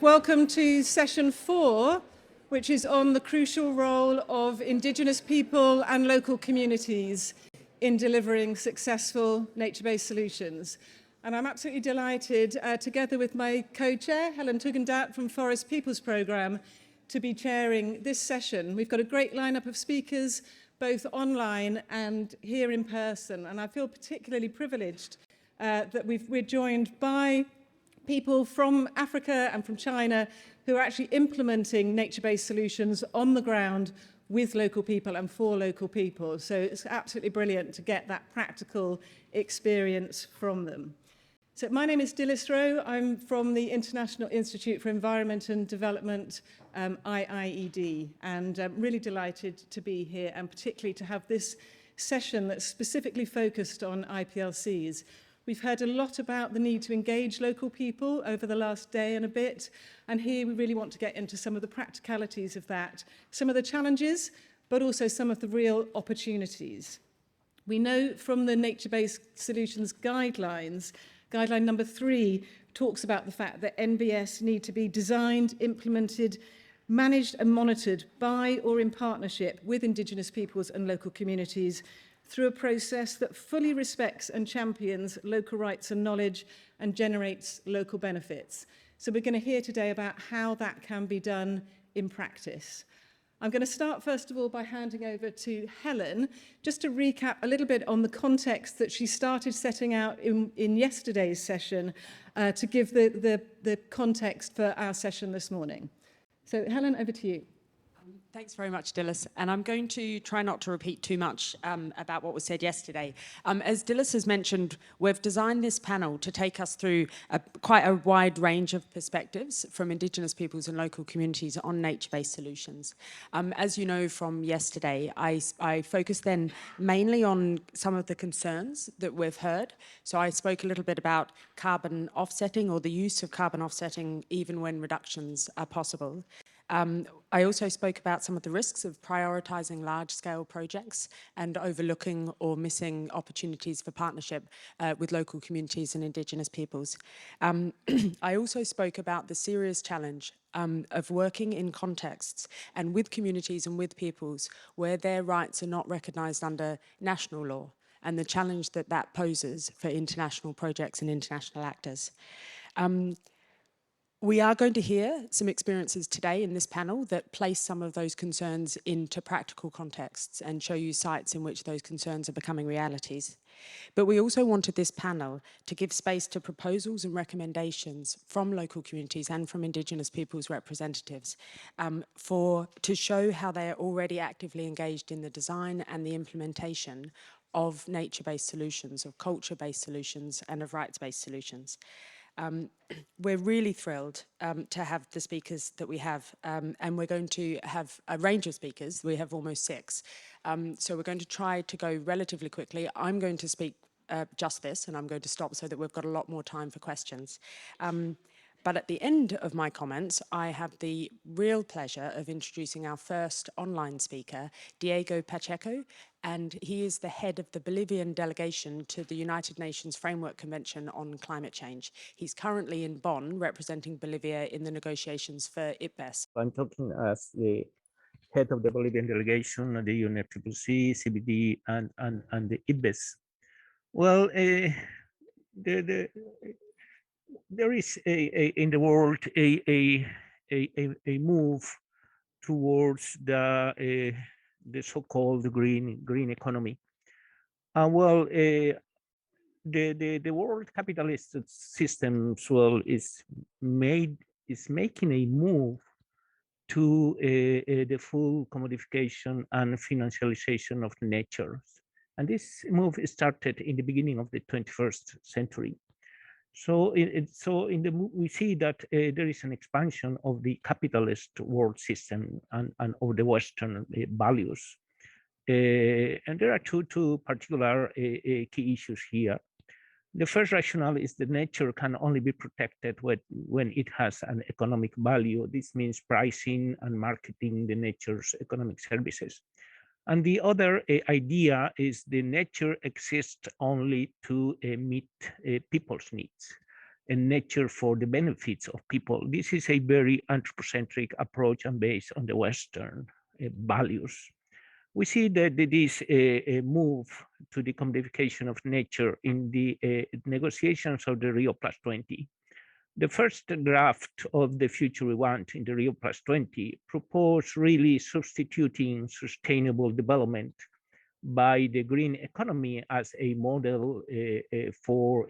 Welcome to session 4, which is on the crucial role of Indigenous people and local communities in delivering successful nature-based solutions. And I'm absolutely delighted, together with my co-chair, Helen Tugendhat from Forest Peoples Programme, to be chairing this session. We've got a great lineup of speakers, both online and here in person. And I feel particularly privileged that we're joined by people from Africa and from China who are actually implementing nature-based solutions on the ground with local people and for local people. So it's absolutely brilliant to get that practical experience from them. So my name is Dilys Roe. I'm from the International Institute for Environment and Development, IIED, and I'm really delighted to be here and particularly to have this session that's specifically focused on IPLCs. We've heard a lot about the need to engage local people over the last day and a bit, and here we really want to get into some of the practicalities of that, some of the challenges, but also some of the real opportunities. We know from the nature-based solutions guidelines, guideline number 3 talks about the fact that NbS need to be designed, implemented, managed and monitored by or in partnership with Indigenous peoples and local communities through a process that fully respects and champions local rights and knowledge and generates local benefits. So we're going to hear today about how that can be done in practice. I'm going to start first of all by handing over to Helen, just to recap a little bit on the context that she started setting out in yesterday's session to give the context for our session this morning. So Helen, over to you. Thanks very much, Dilys. And I'm going to try not to repeat too much about what was said yesterday. As Dilys has mentioned, we've designed this panel to take us through quite a wide range of perspectives from Indigenous peoples and local communities on nature-based solutions. As you know from yesterday, I focused then mainly on some of the concerns that we've heard. So I spoke a little bit about carbon offsetting or the use of carbon offsetting even when reductions are possible. I also spoke about some of the risks of prioritising large-scale projects and overlooking or missing opportunities for partnership with local communities and Indigenous peoples. I also spoke about the serious challenge of working in contexts and with communities and with peoples where their rights are not recognised under national law and the challenge that that poses for international projects and international actors. We are going to hear some experiences today in this panel that place some of those concerns into practical contexts and show you sites in which those concerns are becoming realities. But we also wanted this panel to give space to proposals and recommendations from local communities and from Indigenous peoples' representatives to show how they are already actively engaged in the design and the implementation of nature-based solutions, of culture-based solutions, and of rights-based solutions. We're really thrilled to have the speakers that we have, and we're going to have a range of speakers. We have almost 6. So we're going to try to go relatively quickly. I'm going to speak just this, and I'm going to stop so that we've got a lot more time for questions. But at the end of my comments, I have the real pleasure of introducing our first online speaker, Diego Pacheco, and he is the head of the Bolivian delegation to the United Nations Framework Convention on Climate Change. He's currently in Bonn, representing Bolivia in the negotiations for NbS. I'm talking as the head of the Bolivian delegation at the UNFCCC, CBD, and the NbS. Well, there is in the world a move towards the so-called green economy. Well, the world capitalist system is making a move to the full commodification and financialization of nature, and this move started in the beginning of the 21st century. So, we see that there is an expansion of the capitalist world system and of the Western values. And there are two particular key issues here. The first rationale is that nature can only be protected when it has an economic value. This means pricing and marketing the nature's economic services. And the other idea is the nature exists only to meet people's needs. nature for the benefits of people. This is a very anthropocentric approach and based on the Western values. We see that this move to the commodification of nature in the negotiations of the Rio Plus 20. The first draft of the future we want in the Rio Plus 20 proposed really substituting sustainable development by the green economy as a model for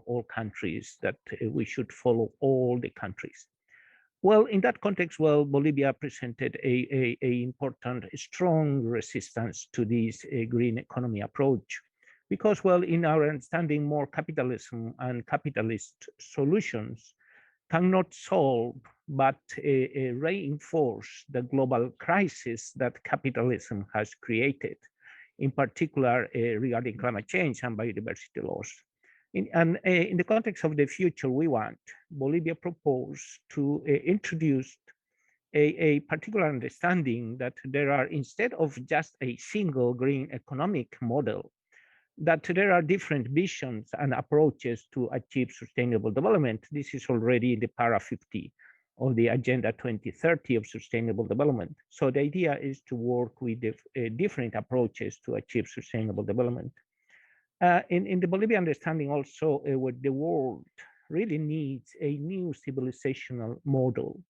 all countries, that we should follow all the countries. Well, in that context, well, Bolivia presented a important, strong resistance to this green economy approach, because, well, in our understanding, more capitalism and capitalist solutions cannot solve but reinforce the global crisis that capitalism has created, in particular regarding climate change and biodiversity loss. In the context of the future we want, Bolivia proposed to introduce a particular understanding that there are, instead of just a single green economic model, that there are different visions and approaches to achieve sustainable development. This is already in the para 50 of the Agenda 2030 of Sustainable Development. So the idea is to work with different approaches to achieve sustainable development. In the Bolivian understanding also, what the world really needs a new civilizational model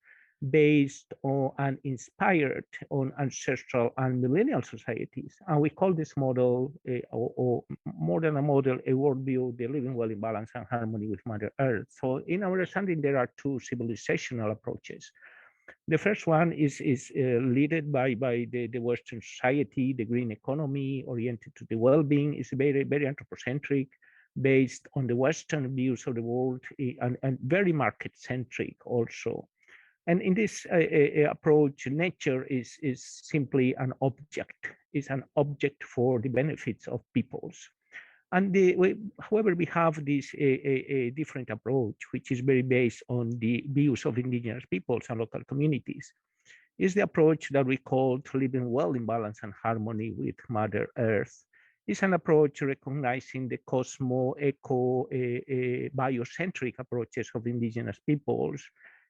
based on and inspired on ancestral and millennial societies. And we call this model, or more than a model, a worldview, the living well in balance and harmony with Mother Earth. So in our understanding, there are two civilizational approaches. The first one is led by the Western society, the green economy oriented to the well-being, is very, very anthropocentric, based on the Western views of the world, and very market-centric also. And in this approach, nature is simply an object, is an object for the benefits of peoples. And however, we have this a different approach, which is very based on the views of indigenous peoples and local communities, is the approach that we call to living well in balance and harmony with Mother Earth. It's an approach recognizing the biocentric approaches of indigenous peoples.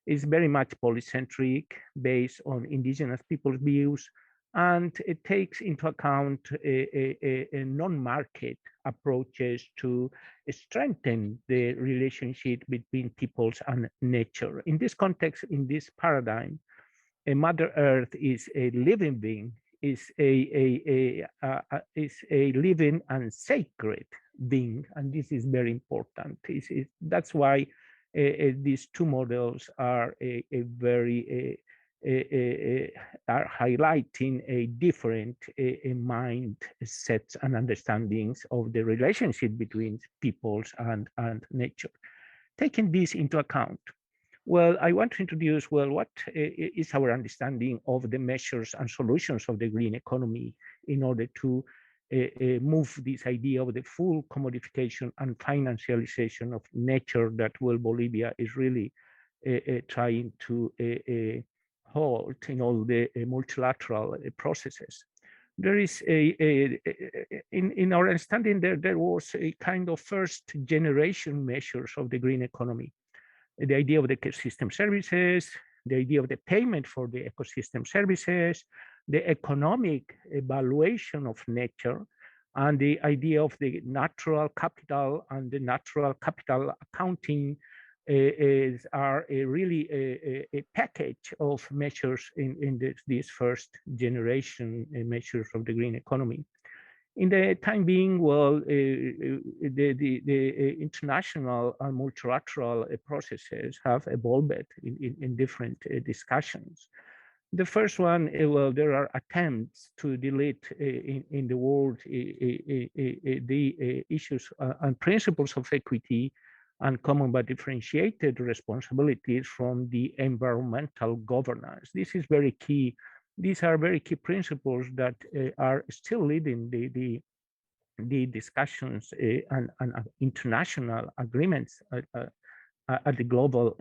It's very much polycentric, based on indigenous people's views, and it takes into account a non-market approaches to strengthen the relationship between peoples and nature. In this context, in this paradigm, a Mother Earth is a living being, is a living and sacred being, and this is very important. That's why these two models are are highlighting a different mindsets and understandings of the relationship between peoples and nature. Taking this into account, well, I want to introduce, well, what is our understanding of the measures and solutions of the green economy in order to move this idea of the full commodification and financialization of nature that, well, Bolivia is really trying to hold in all the multilateral processes. There is in our understanding, there was a kind of first generation measures of the green economy. The idea of the ecosystem services, the idea of the payment for the ecosystem services, the economic evaluation of nature, and the idea of the natural capital and the natural capital accounting are really a package of measures in this first generation measures of the green economy. In the time being, well, the international and multilateral processes have evolved in different discussions. The first one, well, there are attempts to delete in the world the issues and principles of equity and common but differentiated responsibilities from the environmental governance. This is very key. These are very key principles that are still leading the discussions and international agreements at the global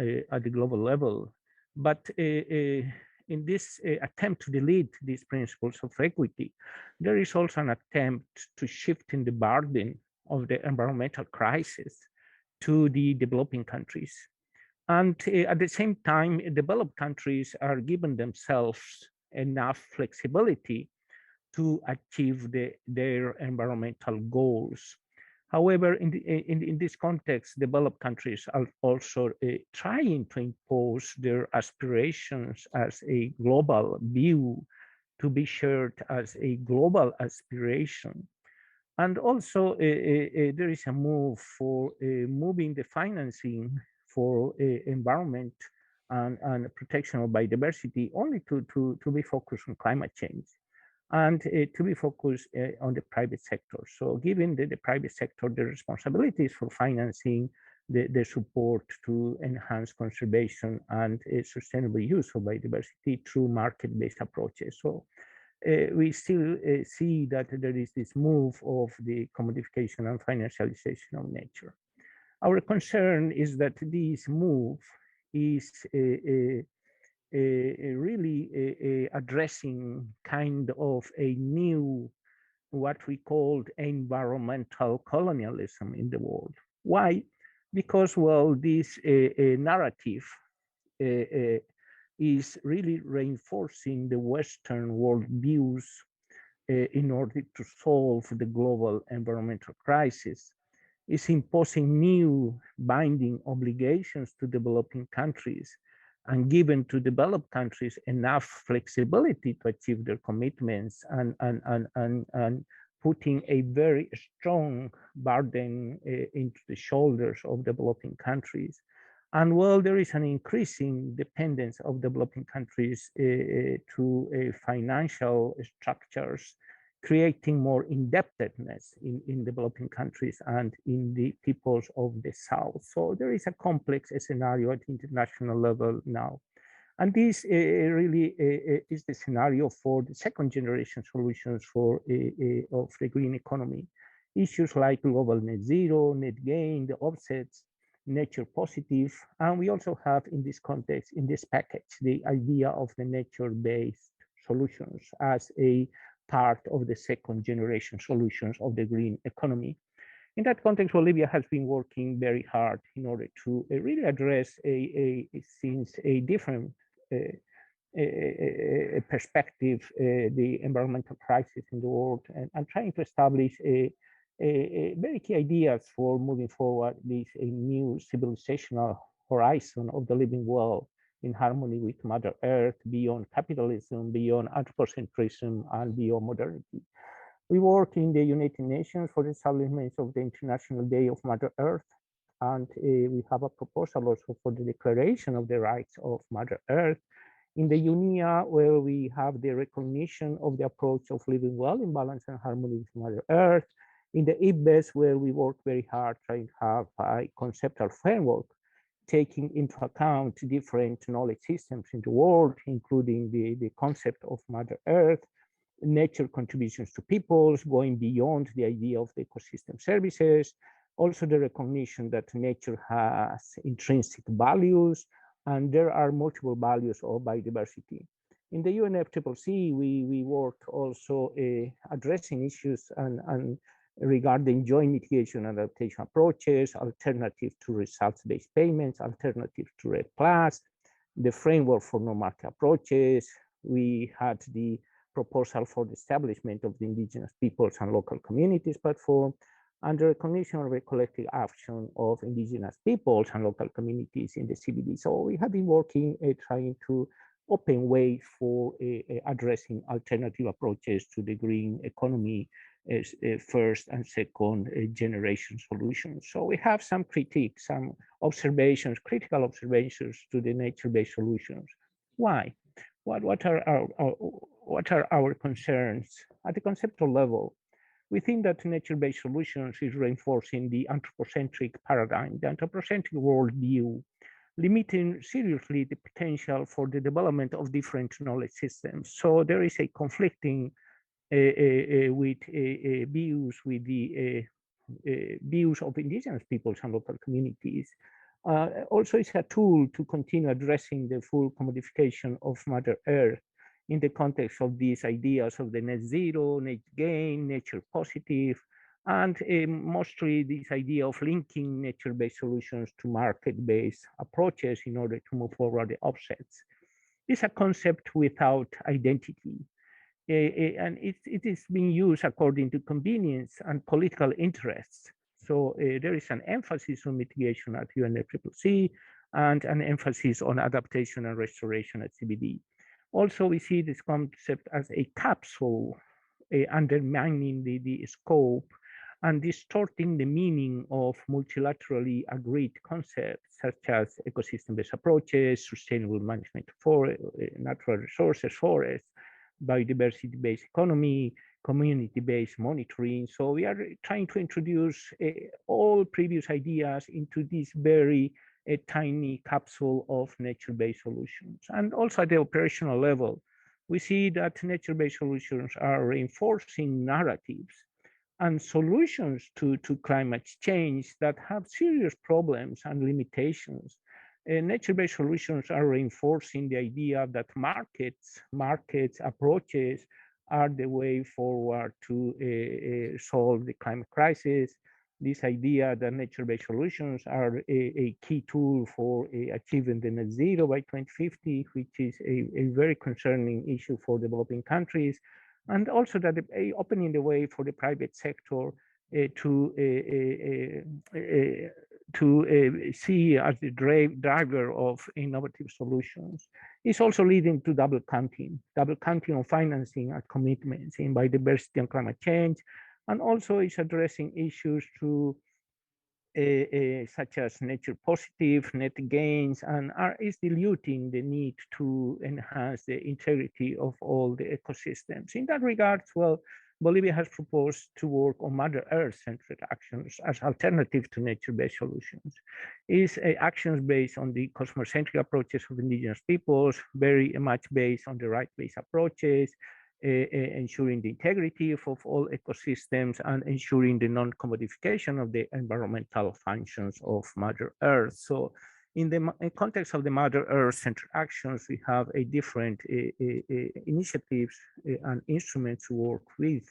level. But in this attempt to delete these principles of equity, there is also an attempt to shift in the burden of the environmental crisis to the developing countries. And at the same time, developed countries are giving themselves enough flexibility to achieve their environmental goals. However, in this context, developed countries are also trying to impose their aspirations as a global view to be shared as a global aspiration. And also, there is a move for moving the financing for environment and protection of biodiversity only to be focused on climate change and to be focused on the private sector. So giving the private sector the responsibilities for financing the support to enhance conservation and sustainable use of biodiversity through market-based approaches. So we still see that there is this move of the commodification and financialization of nature. Our concern is that this move is really addressing kind of a new, what we called environmental colonialism in the world. Why? Because, well, this narrative is really reinforcing the Western world views in order to solve the global environmental crisis. It's imposing new binding obligations to developing countries and given to developed countries enough flexibility to achieve their commitments and putting a very strong burden into the shoulders of developing countries. And while there is an increasing dependence of developing countries to financial structures, creating more indebtedness in developing countries and in the peoples of the South. So there is a complex scenario at international level now. And this really is the scenario for the second generation solutions for of the green economy. Issues like global net zero, net gain, the offsets, nature positive. And we also have in this context, in this package, the idea of the nature-based solutions as a part of the second generation solutions of the green economy. In that context, Bolivia has been working very hard in order to really address since a different perspective, the environmental crisis in the world, and trying to establish very key ideas for moving forward this a new civilizational horizon of the living world in harmony with Mother Earth, beyond capitalism, beyond anthropocentrism, and beyond modernity. We work in the United Nations for the establishment of the International Day of Mother Earth, and we have a proposal also for the Declaration of the Rights of Mother Earth. In the UNIA, where we have the recognition of the approach of living well in balance and harmony with Mother Earth. In the NbS, where we work very hard trying to have a conceptual framework taking into account different knowledge systems in the world, including the concept of Mother Earth, nature contributions to peoples, going beyond the idea of the ecosystem services, also the recognition that nature has intrinsic values, and there are multiple values of biodiversity. In the UNFCCC, we worked also addressing issues and regarding joint mitigation and adaptation approaches, alternative to results-based payments, alternative to REDD+, the framework for no-market approaches. We had the proposal for the establishment of the Indigenous Peoples and Local Communities platform, and the recognition of a collective action of Indigenous peoples and local communities in the CBD. So we have been working trying to open ways for addressing alternative approaches to the green economy as first and second generation solutions. So we have some critiques, some observations, critical observations to the nature-based solutions. Why? What are our concerns? At the conceptual level, we think that nature-based solutions is reinforcing the anthropocentric paradigm, the anthropocentric worldview, limiting seriously the potential for the development of different knowledge systems. So there is a conflicting with views with the views of indigenous peoples and local communities. Also, it's a tool to continue addressing the full commodification of Mother Earth in the context of these ideas of the net zero, net gain, nature positive, And mostly this idea of linking nature-based solutions to market-based approaches in order to move forward the offsets is a concept without identity. And it is being used according to convenience and political interests. So there is an emphasis on mitigation at UNFCCC and an emphasis on adaptation and restoration at CBD. Also, we see this concept as a capsule, undermining the scope and distorting the meaning of multilaterally agreed concepts such as ecosystem-based approaches, sustainable management for natural resources, forests, biodiversity-based economy, community-based monitoring. So we are trying to introduce all previous ideas into this very tiny capsule of nature-based solutions. And also at the operational level, we see that nature-based solutions are reinforcing narratives and solutions to climate change that have serious problems and limitations. Nature-based solutions are reinforcing the idea that markets approaches are the way forward to solve the climate crisis. This idea that nature-based solutions are a key tool for achieving the net zero by 2050, which is a very concerning issue for developing countries, and also that opening the way for the private sector to see as the driver of innovative solutions. It's also leading to double counting on financing and commitments in biodiversity and climate change, and also is addressing issues to such as nature positive, net gains, and is diluting the need to enhance the integrity of all the ecosystems. In that regard, well, Bolivia has proposed to work on Mother Earth-centered actions as alternative to nature-based solutions. Is actions based on the cosmocentric approaches of indigenous peoples, very much based on the right-based approaches, ensuring the integrity of all ecosystems and ensuring the non-commodification of the environmental functions of Mother Earth. So in the context of the Mother Earth-centered actions, we have a different initiatives and instruments to work with,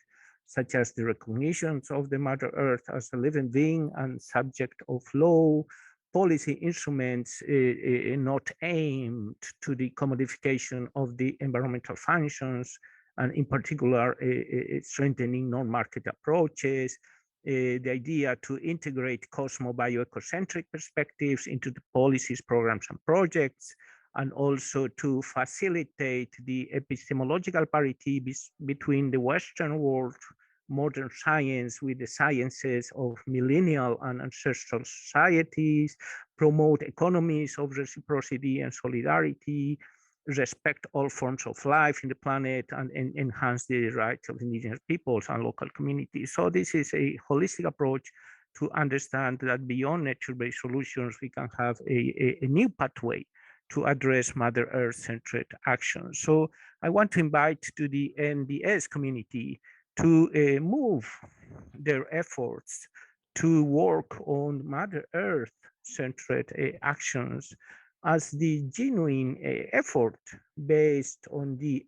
such as the recognitions of the Mother Earth as a living being and subject of law, policy instruments not aimed to the commodification of the environmental functions, and in particular, strengthening non-market approaches, the idea to integrate cosmo-bioecocentric perspectives into the policies, programs, and projects, and also to facilitate the epistemological parity between the Western world, modern science with the sciences of millennial and ancestral societies, promote economies of reciprocity and solidarity, respect all forms of life in the planet, and enhance the rights of indigenous peoples and local communities. So this is a holistic approach to understand that beyond nature-based solutions, we can have a new pathway to address Mother Earth-centered actions. So I want to invite to the NbS community to move their efforts to work on Mother Earth-centered actions as the genuine effort based on the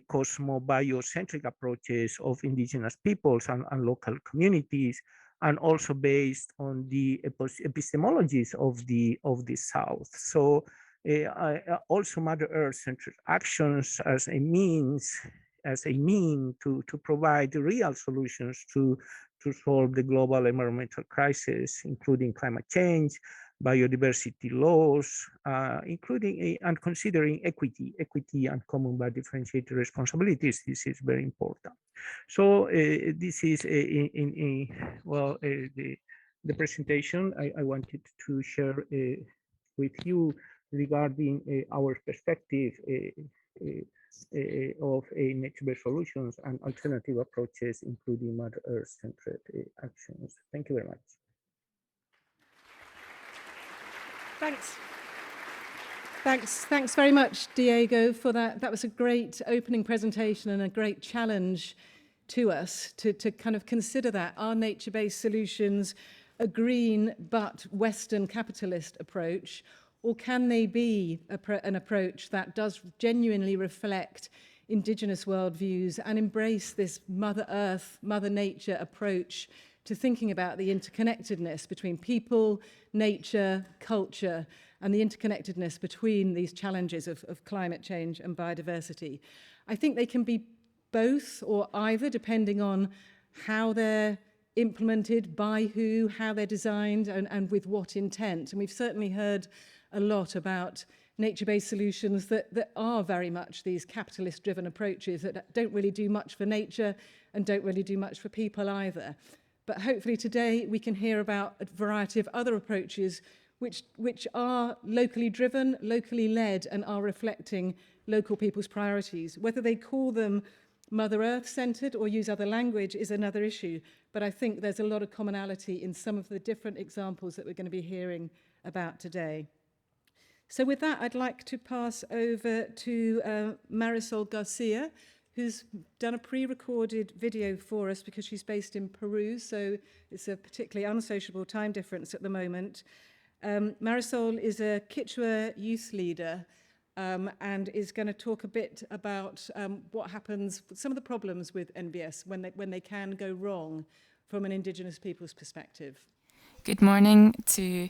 cosmo-biocentric approaches of indigenous peoples and local communities, and also based on the epistemologies of the South. So also Mother Earth-centered actions as a means to provide real solutions to solve the global environmental crisis, including climate change, biodiversity laws, including and considering equity and common but differentiated responsibilities. This is very important. So this is the presentation I wanted to share with you regarding our perspective of nature-based solutions and alternative approaches, including Mother Earth-centered actions. Thank you very much. Thanks very much, Diego, for that. That was a great opening presentation and a great challenge to us to kind of consider that. Are nature-based solutions a green but Western capitalist approach, or can they be an approach that does genuinely reflect indigenous worldviews and embrace this Mother Earth, Mother Nature approach to thinking about the interconnectedness between people, nature, culture, and the interconnectedness between these challenges of climate change and biodiversity. I think they can be both or either, depending on how they're implemented, by who, how they're designed, and with what intent. And we've certainly heard a lot about nature-based solutions that are very much these capitalist-driven approaches that don't really do much for nature and don't really do much for people either. But hopefully today we can hear about a variety of other approaches which are locally driven, locally led, and are reflecting local people's priorities. Whether they call them Mother Earth-centred or use other language is another issue, but I think there's a lot of commonality in some of the different examples that we're going to be hearing about today. So with that, I'd like to pass over to Marisol García, who's done a pre-recorded video for us because she's based in Peru, so it's a particularly unsociable time difference at the moment. Marisol is a Kichwa youth leader and is going to talk a bit about what happens, some of the problems with NbS when they can go wrong from an Indigenous people's perspective. Good morning to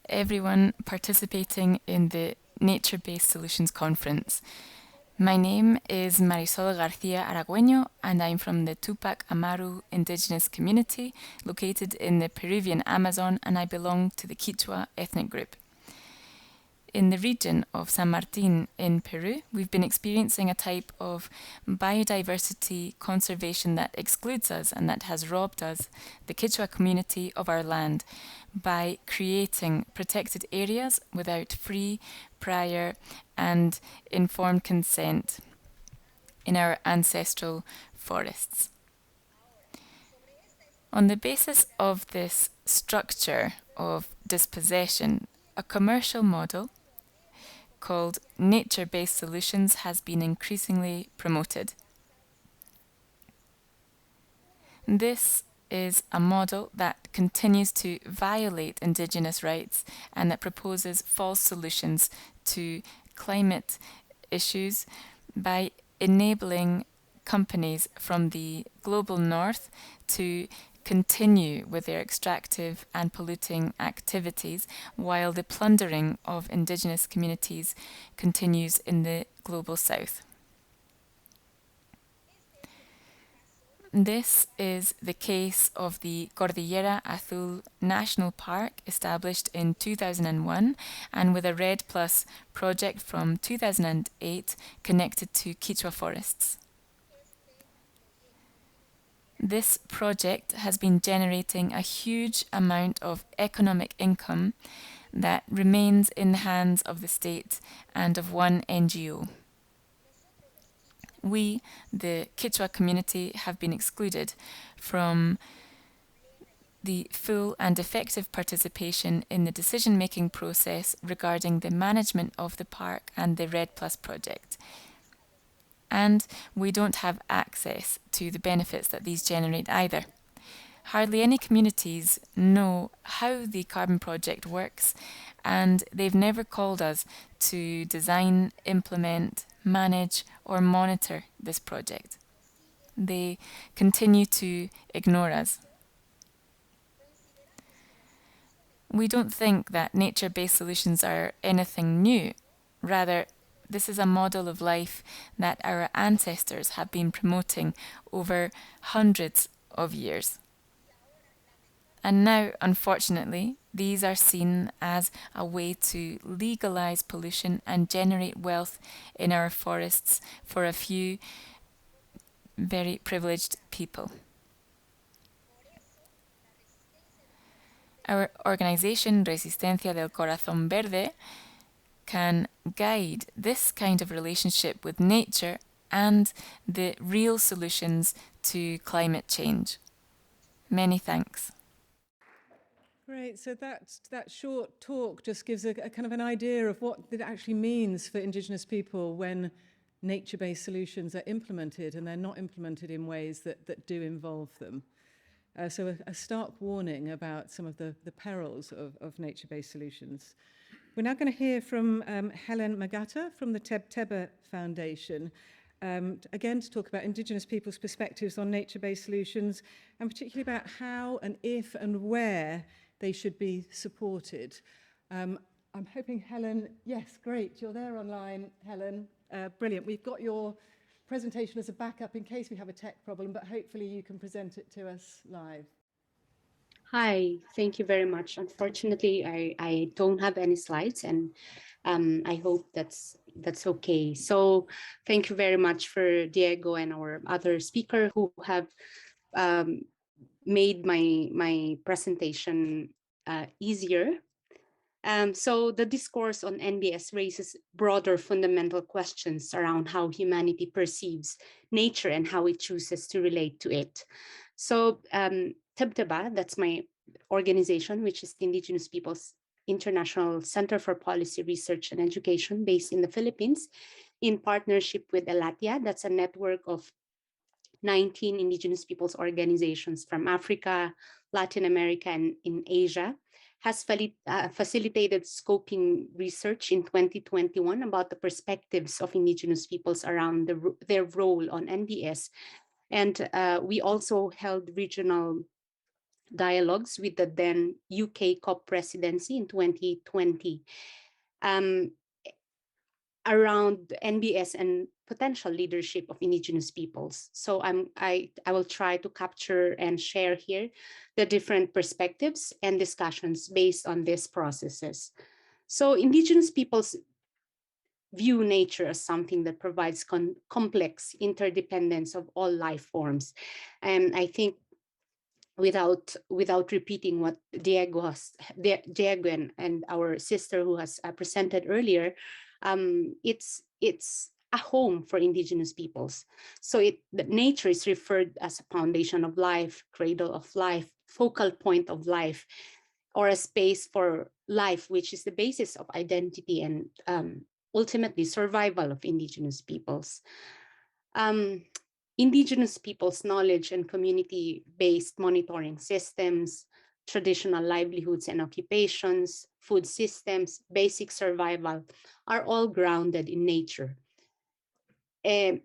everyone participating in the Nature-Based Solutions Conference. My name is Marisol García Aragüeño, and I'm from the Tupac Amaru indigenous community located in the Peruvian Amazon, and I belong to the Kichwa ethnic group. In the region of San Martin in Peru, we've been experiencing a type of biodiversity conservation that excludes us and that has robbed us, the Kichwa community, of our land by creating protected areas without free, prior and informed consent in our ancestral forests. On the basis of this structure of dispossession, a commercial model called nature-based solutions has been increasingly promoted. This is a model that continues to violate Indigenous rights and that proposes false solutions to climate issues by enabling companies from the global north to continue with their extractive and polluting activities while the plundering of Indigenous communities continues in the global south. This is the case of the Cordillera Azul National Park, established in 2001 and with a REDD+ project from 2008 connected to Kichwa forests. This project has been generating a huge amount of economic income that remains in the hands of the state and of one NGO. We, the Kichwa community, have been excluded from the full and effective participation in the decision-making process regarding the management of the park and the REDD+ project. And we don't have access to the benefits that these generate either. Hardly any communities know how the carbon project works, and they've never called us to design, implement, manage, or monitor this project. They continue to ignore us. We don't think that nature-based solutions are anything new. Rather, this is a model of life that our ancestors have been promoting over hundreds of years. And now, unfortunately, these are seen as a way to legalize pollution and generate wealth in our forests for a few very privileged people. Our organization, Resistencia del Corazón Verde, can guide this kind of relationship with nature and the real solutions to climate change. Many thanks. Great, so that short talk just gives a kind of an idea of what it actually means for Indigenous people when nature-based solutions are implemented, and they're not implemented in ways that do involve them. So a stark warning about some of the perils of nature-based solutions. We're now going to hear from Helen Magata from the Tebtebba Foundation. again, to talk about Indigenous people's perspectives on nature-based solutions, and particularly about how and if and where they should be supported. I'm hoping Helen, yes, great, you're there online, Helen. Brilliant. We've got your presentation as a backup in case we have a tech problem, but hopefully you can present it to us live. Hi, thank you very much. Unfortunately, I don't have any slides, and I hope that's okay. So thank you very much for Diego and our other speaker who have made my presentation easier. So the discourse on NbS raises broader fundamental questions around how humanity perceives nature and how it chooses to relate to it. So Tebtebba, that's my organization, which is the Indigenous Peoples International Center for Policy Research and Education based in the Philippines, in partnership with ELATIA, that's a network of 19 Indigenous peoples organizations from Africa, Latin America, and in Asia, has facilitated scoping research in 2021 about the perspectives of Indigenous peoples around their role on NbS. And we also held regional dialogues with the then UK COP presidency in 2020 around NbS and potential leadership of Indigenous peoples. So I will try to capture and share here the different perspectives and discussions based on these processes. So Indigenous peoples view nature as something that provides complex interdependence of all life forms. And I think without repeating what Diego and our sister who has presented earlier, it's a home for Indigenous peoples. So nature is referred as a foundation of life, cradle of life, focal point of life, or a space for life, which is the basis of identity and ultimately survival of Indigenous peoples. Indigenous peoples' knowledge and community-based monitoring systems, traditional livelihoods and occupations, food systems, basic survival are all grounded in nature. And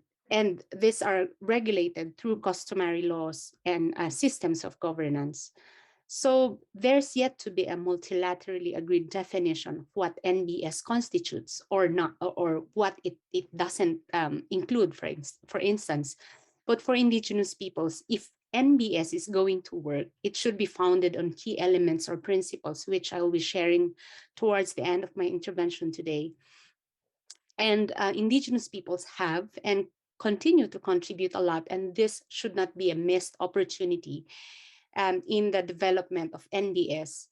these are regulated through customary laws and systems of governance. So there's yet to be a multilaterally agreed definition of what NbS constitutes or not, or what it doesn't include, for instance. But for Indigenous peoples, if NbS is going to work, it should be founded on key elements or principles, which I will be sharing towards the end of my intervention today. And Indigenous peoples have and continue to contribute a lot, and this should not be a missed opportunity in the development of NbS.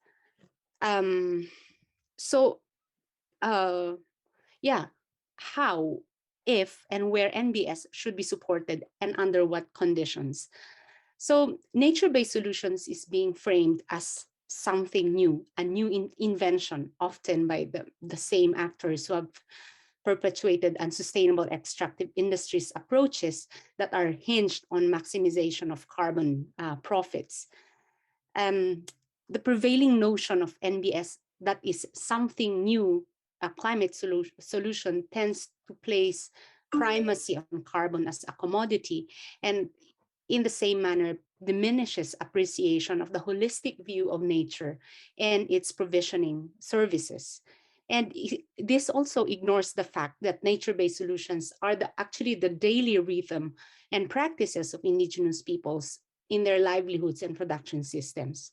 How, if, and where NbS should be supported and under what conditions. So nature-based solutions is being framed as something new, a new invention, often by the same actors who have perpetuated unsustainable extractive industries approaches that are hinged on maximization of carbon profits. The prevailing notion of NbS that is something new, a climate solution, tends to place primacy on carbon as a commodity, and in the same manner diminishes appreciation of the holistic view of nature and its provisioning services. And this also ignores the fact that nature-based solutions are actually the daily rhythm and practices of Indigenous peoples in their livelihoods and production systems.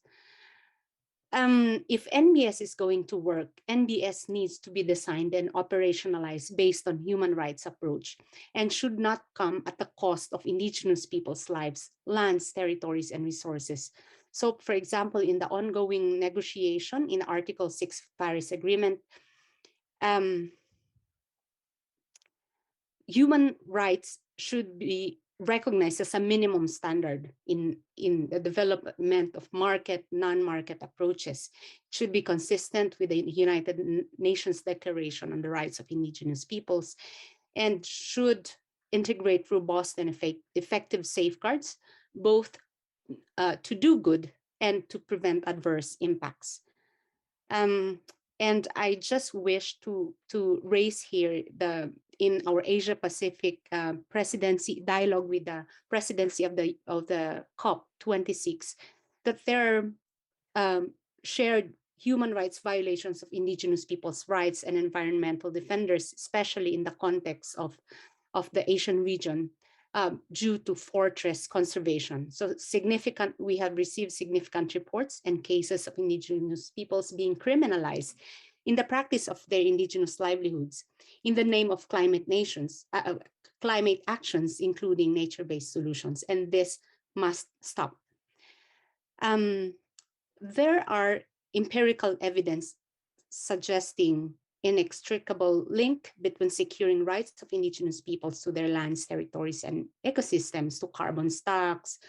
If NbS is going to work, NbS needs to be designed and operationalized based on human rights approach and should not come at the cost of Indigenous people's lives, lands, territories, and resources. So, for example, in the ongoing negotiation in Article 6 Paris Agreement, human rights should be recognized as a minimum standard in the development of market, non-market approaches. It should be consistent with the United Nations Declaration on the Rights of Indigenous Peoples and should integrate robust and effective safeguards, both to do good and to prevent adverse impacts. And I just wish to raise here in our Asia Pacific presidency dialogue with the presidency of the COP26, that there are shared human rights violations of indigenous people's rights and environmental defenders, especially in the context of the Asian region, due to fortress conservation. So we have received significant reports and cases of indigenous peoples being criminalized in the practice of their indigenous livelihoods in the name of climate actions, including nature-based solutions, and this must stop. There are empirical evidence suggesting inextricable link between securing rights of indigenous peoples to their lands, territories, and ecosystems, to carbon stocks,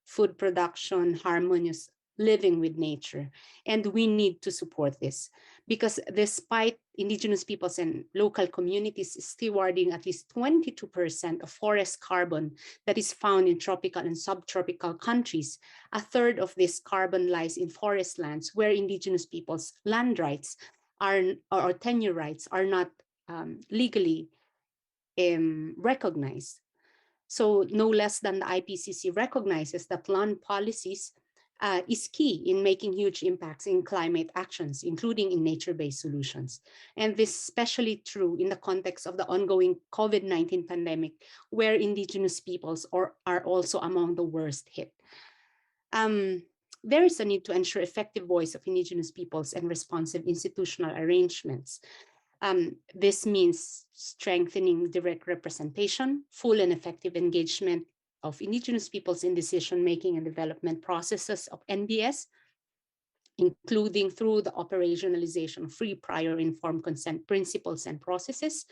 food production, harmonious living with nature. And we need to support this, because despite indigenous peoples and local communities stewarding at least 22% of forest carbon that is found in tropical and subtropical countries, a third of this carbon lies in forest lands where indigenous peoples' land rights or tenure rights are not legally recognized. So no less than the IPCC recognizes that land policies is key in making huge impacts in climate actions, including in nature-based solutions. And this is especially true in the context of the ongoing COVID-19 pandemic, where indigenous peoples are also among the worst hit. There is a need to ensure effective voice of indigenous peoples and responsive institutional arrangements. This means strengthening direct representation, full and effective engagement of indigenous peoples in decision-making and development processes of NbS, including through the operationalization of free, prior, informed consent principles and processes,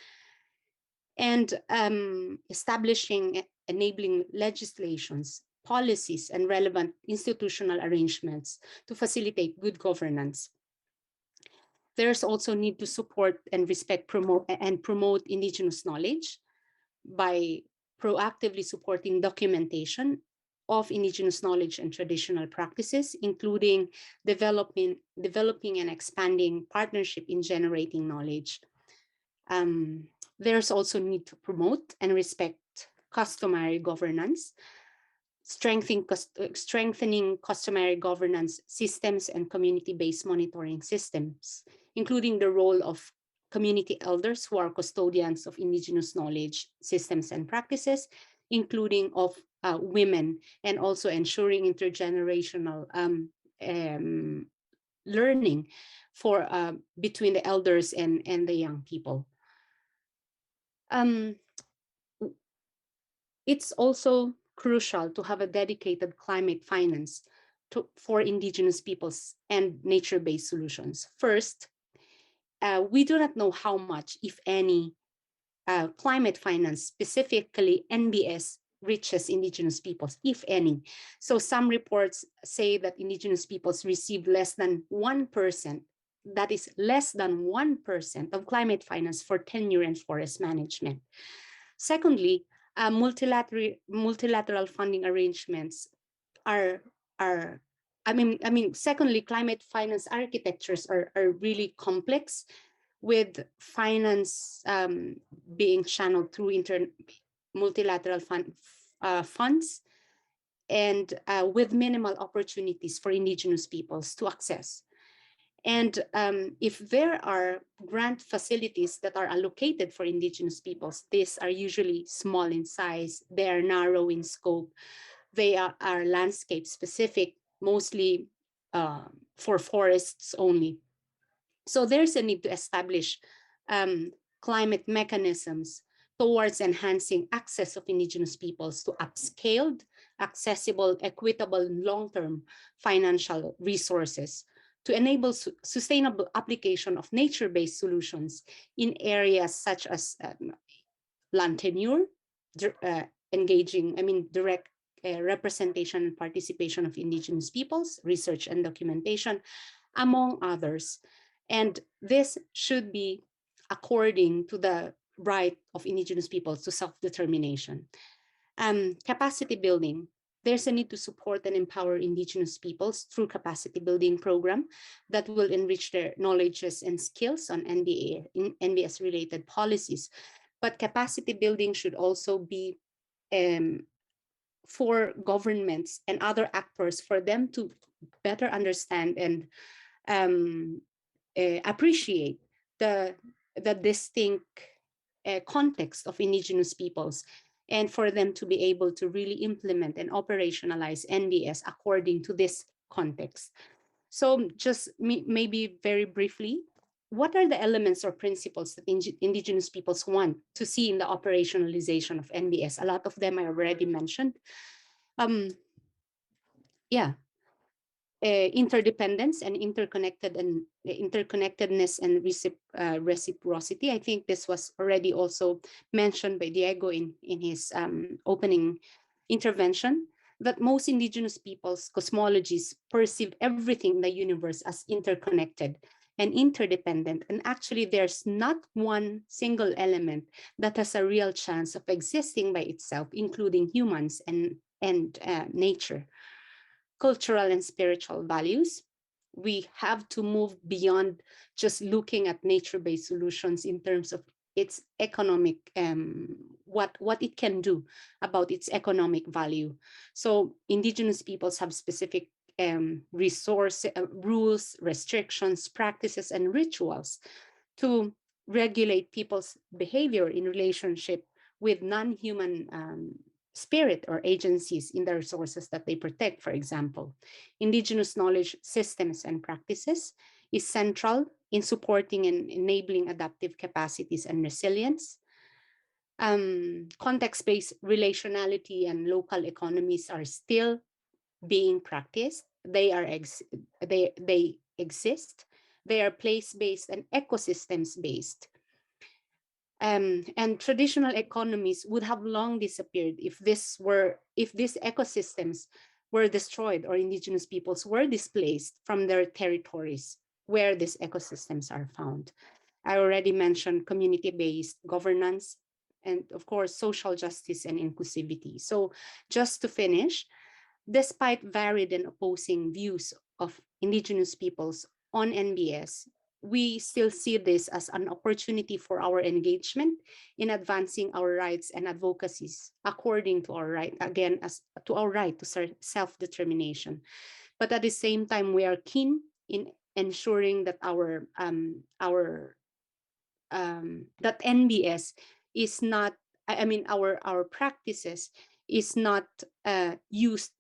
and establishing enabling legislations, policies, and relevant institutional arrangements to facilitate good governance. There's also need to support and promote indigenous knowledge by proactively supporting documentation of indigenous knowledge and traditional practices, including developing and expanding partnership in generating knowledge. There's also need to promote and respect customary governance, strengthening customary governance systems and community-based monitoring systems, including the role of community elders who are custodians of indigenous knowledge systems and practices, including of women, and also ensuring intergenerational learning between the elders and the young people. It's also crucial to have a dedicated climate finance for indigenous peoples and nature-based solutions. First, we do not know how much, if any, climate finance, specifically NbS, reaches indigenous peoples, if any. So some reports say that indigenous peoples receive less than 1%, that is less than 1% of climate finance for tenure and forest management. Secondly, multilateral funding arrangements secondly, climate finance architectures are really complex, with finance being channeled through multilateral funds, and with minimal opportunities for indigenous peoples to access. And if there are grant facilities that are allocated for indigenous peoples, these are usually small in size, they are narrow in scope, they are landscape specific, mostly for forests only. So there's a need to establish climate mechanisms towards enhancing access of indigenous peoples to upscaled, accessible, equitable, long-term financial resources to enable sustainable application of nature-based solutions in areas such as land tenure, direct representation and participation of indigenous peoples, research and documentation, among others. And this should be according to the right of indigenous peoples to self-determination. Capacity building. there's a need to support and empower Indigenous peoples through capacity building program that will enrich their knowledges and skills on NbS related policies. But capacity building should also be for governments and other actors, for them to better understand and appreciate the distinct context of Indigenous peoples, and for them to be able to really implement and operationalize NbS according to this context. So just maybe very briefly, what are the elements or principles that Indigenous peoples want to see in the operationalization of NbS? A lot of them I already mentioned. Interdependence and interconnectedness and reciprocity. I think this was already also mentioned by Diego in his opening intervention, that most Indigenous peoples' cosmologies perceive everything in the universe as interconnected and interdependent. And actually, there's not one single element that has a real chance of existing by itself, including humans and nature. Cultural and spiritual values. We have to move beyond just looking at nature-based solutions in terms of its economic, what it can do about its economic value. So Indigenous peoples have specific rules, restrictions, practices, and rituals to regulate people's behavior in relationship with non-human spirit or agencies in the resources that they protect. For example, Indigenous knowledge systems and practices is central in supporting and enabling adaptive capacities and resilience. Context-based relationality and local economies are still being practiced. They exist. They are place-based and ecosystems-based. And traditional economies would have long disappeared if these ecosystems were destroyed or Indigenous peoples were displaced from their territories where these ecosystems are found. I already mentioned community-based governance and, of course, social justice and inclusivity. So just to finish, despite varied and opposing views of Indigenous peoples on NbS, we still see this as an opportunity for our engagement in advancing our rights and advocacies according to our right, again, as to our right to self-determination. But at the same time, we are keen in ensuring that that NbS is not, our practices is not used,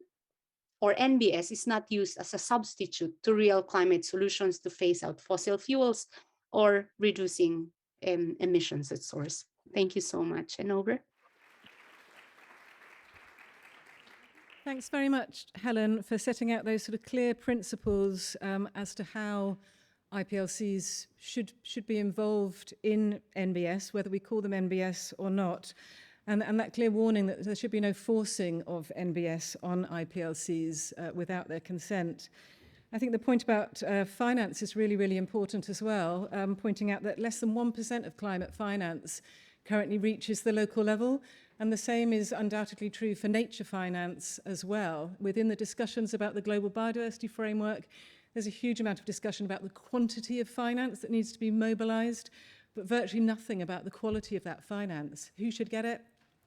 or NbS is not used as a substitute to real climate solutions to phase out fossil fuels or reducing emissions at source. Thank you so much. And over. Thanks very much, Helen, for setting out those sort of clear principles as to how IPLCs should be involved in NbS, whether we call them NbS or not. And that clear warning that there should be no forcing of NbS on IPLCs without their consent. I think the point about finance is really, really important as well, pointing out that less than 1% of climate finance currently reaches the local level, and the same is undoubtedly true for nature finance as well. Within the discussions about the Global Biodiversity Framework, there's a huge amount of discussion about the quantity of finance that needs to be mobilized, but virtually nothing about the quality of that finance. Who should get it?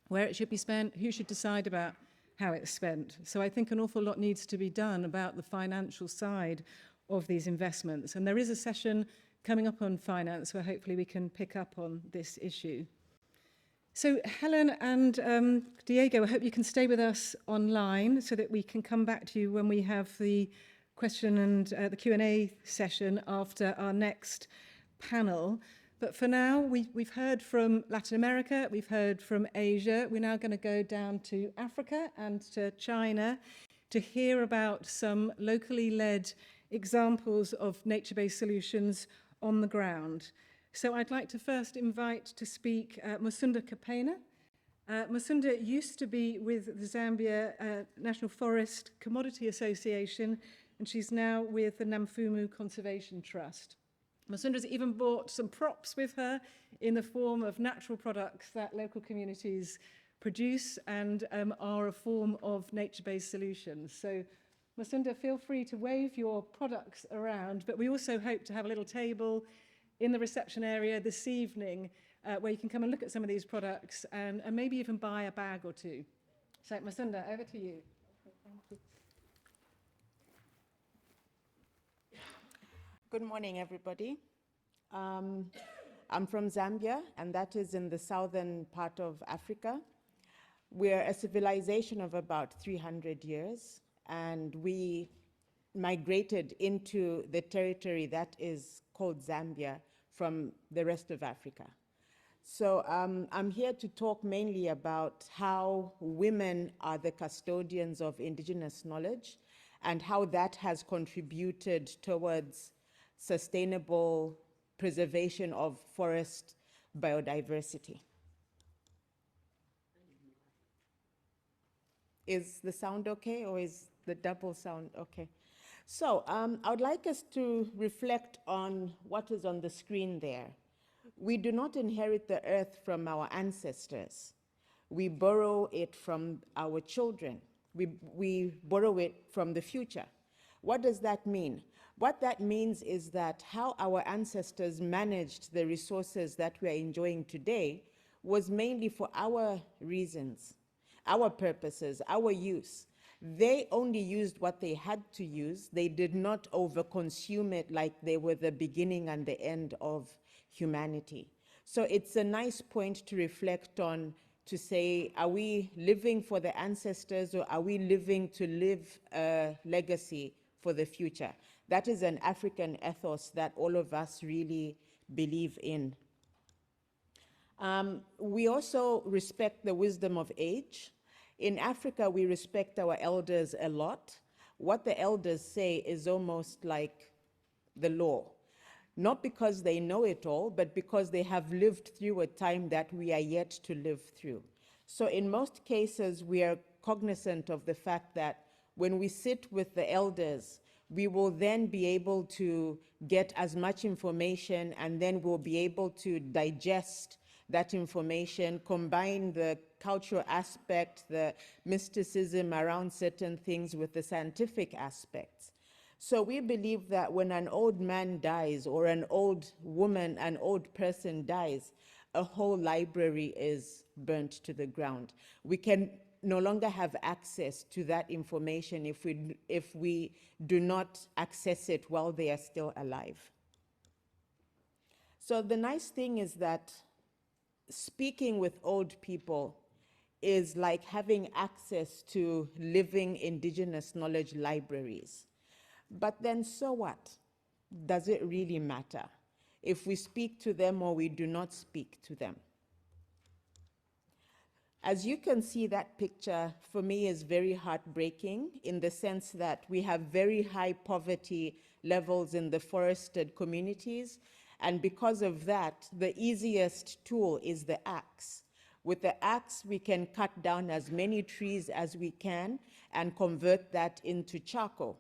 Where it should be spent, who should decide about how it's spent. So I think an awful lot needs to be done about the financial side of these investments. And there is a session coming up on finance where hopefully we can pick up on this issue. So Helen and Diego, I hope you can stay with us online so that we can come back to you when we have the question and the Q&A session after our next panel. But for now, we've heard from Latin America, we've heard from Asia. We're now going to go down to Africa and to China to hear about some locally led examples of nature-based solutions on the ground. So I'd like to first invite to speak Musonda Kapena. Musonda used to be with the Zambia National Forest Commodity Association, and she's now with the Namfumu Conservation Trust. Musonda's even brought some props with her in the form of natural products that local communities produce and are a form of nature-based solutions. So Musonda, feel free to wave your products around, but we also hope to have a little table in the reception area this evening where you can come and look at some of these products and maybe even buy a bag or two. So Musonda, over to you. Thank you. Good morning, everybody. I'm from Zambia, and that is in the southern part of Africa. We're a civilization of about 300 years, and we migrated into the territory that is called Zambia from the rest of Africa. So I'm here to talk mainly about how women are the custodians of indigenous knowledge and how that has contributed towards sustainable preservation of forest biodiversity. Is the sound okay, or is the double sound okay? So I would like us to reflect on what is on the screen there. We do not inherit the earth from our ancestors. We borrow it from our children. We borrow it from the future. What does that mean? What that means is that how our ancestors managed the resources that we are enjoying today was mainly for our reasons, our purposes, our use. They only used what they had to use. They did not overconsume it like they were the beginning and the end of humanity. So it's a nice point to reflect on, to say, are we living for the ancestors, or are we living to live a legacy for the future? That is an African ethos that all of us really believe in. We also respect the wisdom of age. In Africa, we respect our elders a lot. What the elders say is almost like the law. Not because they know it all, but because they have lived through a time that we are yet to live through. So in most cases, we are cognizant of the fact that when we sit with the elders, we will then be able to get as much information, and then we'll be able to digest that information, combine the cultural aspect, the mysticism around certain things with the scientific aspects. So we believe that when an old man dies, or an old woman, an old person dies, a whole library is burnt to the ground. We can no longer have access to that information if we do not access it while they are still alive. So the nice thing is that speaking with old people is like having access to living indigenous knowledge libraries. But then so what? Does it really matter if we speak to them or we do not speak to them? As you can see, that picture for me is very heartbreaking, in the sense that we have very high poverty levels in the forested communities. And because of that, the easiest tool is the axe. With the axe, we can cut down as many trees as we can and convert that into charcoal.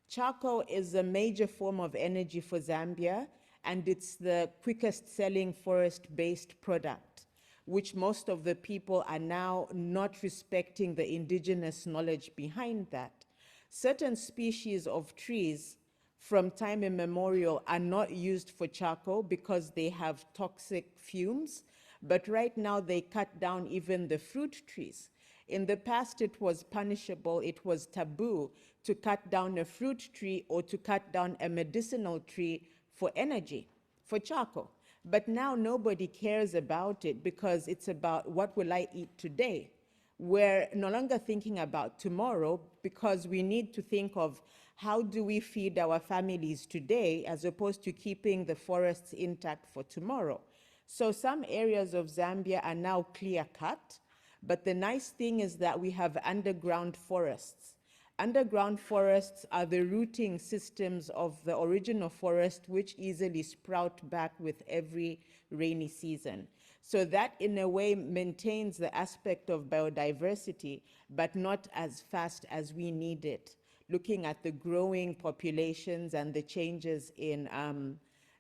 Charcoal is a major form of energy for Zambia, and it's the quickest selling forest-based product, which most of the people are now not respecting the indigenous knowledge behind that. Certain species of trees from time immemorial are not used for charcoal because they have toxic fumes, but right now they cut down even the fruit trees. In the past, it was punishable, it was taboo to cut down a fruit tree or to cut down a medicinal tree for energy, for charcoal. But now nobody cares about it because it's about what will I eat today. We're no longer thinking about tomorrow because we need to think of how do we feed our families today as opposed to keeping the forests intact for tomorrow. So some areas of Zambia are now clear-cut, but the nice thing is that we have underground forests. Underground forests are the rooting systems of the original forest, which easily sprout back with every rainy season. So that, in a way, maintains the aspect of biodiversity, but not as fast as we need it, looking at the growing populations and the changes in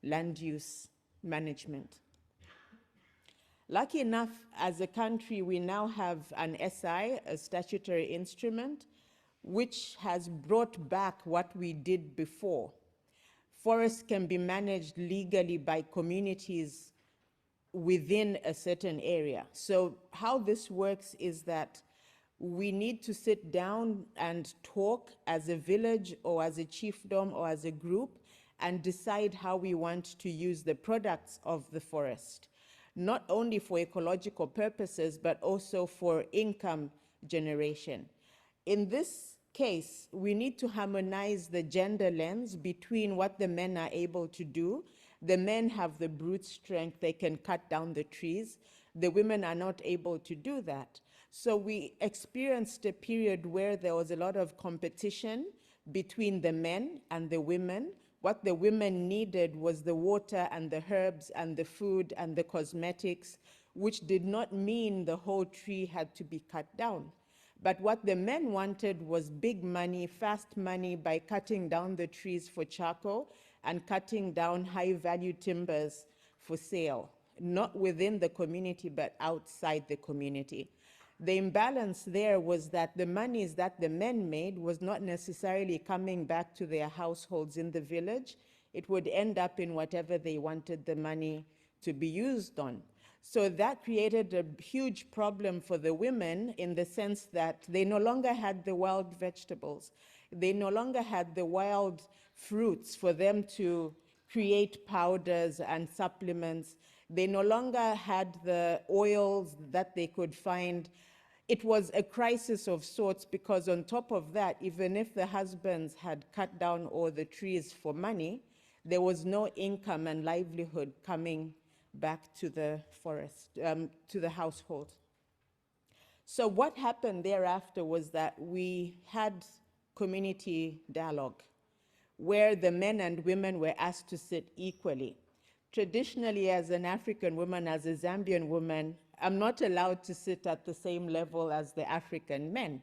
land use management. Lucky enough, as a country, we now have an SI, a statutory instrument, which has brought back what we did before. Forests can be managed legally by communities within a certain area. So how this works is that we need to sit down and talk as a village or as a chiefdom or as a group and decide how we want to use the products of the forest, not only for ecological purposes, but also for income generation. In this case, we need to harmonize the gender lens between what the men are able to do. The men have the brute strength, they can cut down the trees. The women are not able to do that. So we experienced a period where there was a lot of competition between the men and the women. What the women needed was the water and the herbs and the food and the cosmetics, which did not mean the whole tree had to be cut down. But what the men wanted was big money, fast money, by cutting down the trees for charcoal and cutting down high-value timbers for sale, not within the community, but outside the community. The imbalance there was that the monies that the men made was not necessarily coming back to their households in the village. It would end up in whatever they wanted the money to be used on. So that created a huge problem for the women in the sense that they no longer had the wild vegetables. They no longer had the wild fruits for them to create powders and supplements. They no longer had the oils that they could find. It was a crisis of sorts because on top of that, even if the husbands had cut down all the trees for money, there was no income and livelihood coming back to the forest, to the household. So what happened thereafter was that we had community dialogue where the men and women were asked to sit equally. Traditionally, as an African woman, as a Zambian woman, I'm not allowed to sit at the same level as the African men.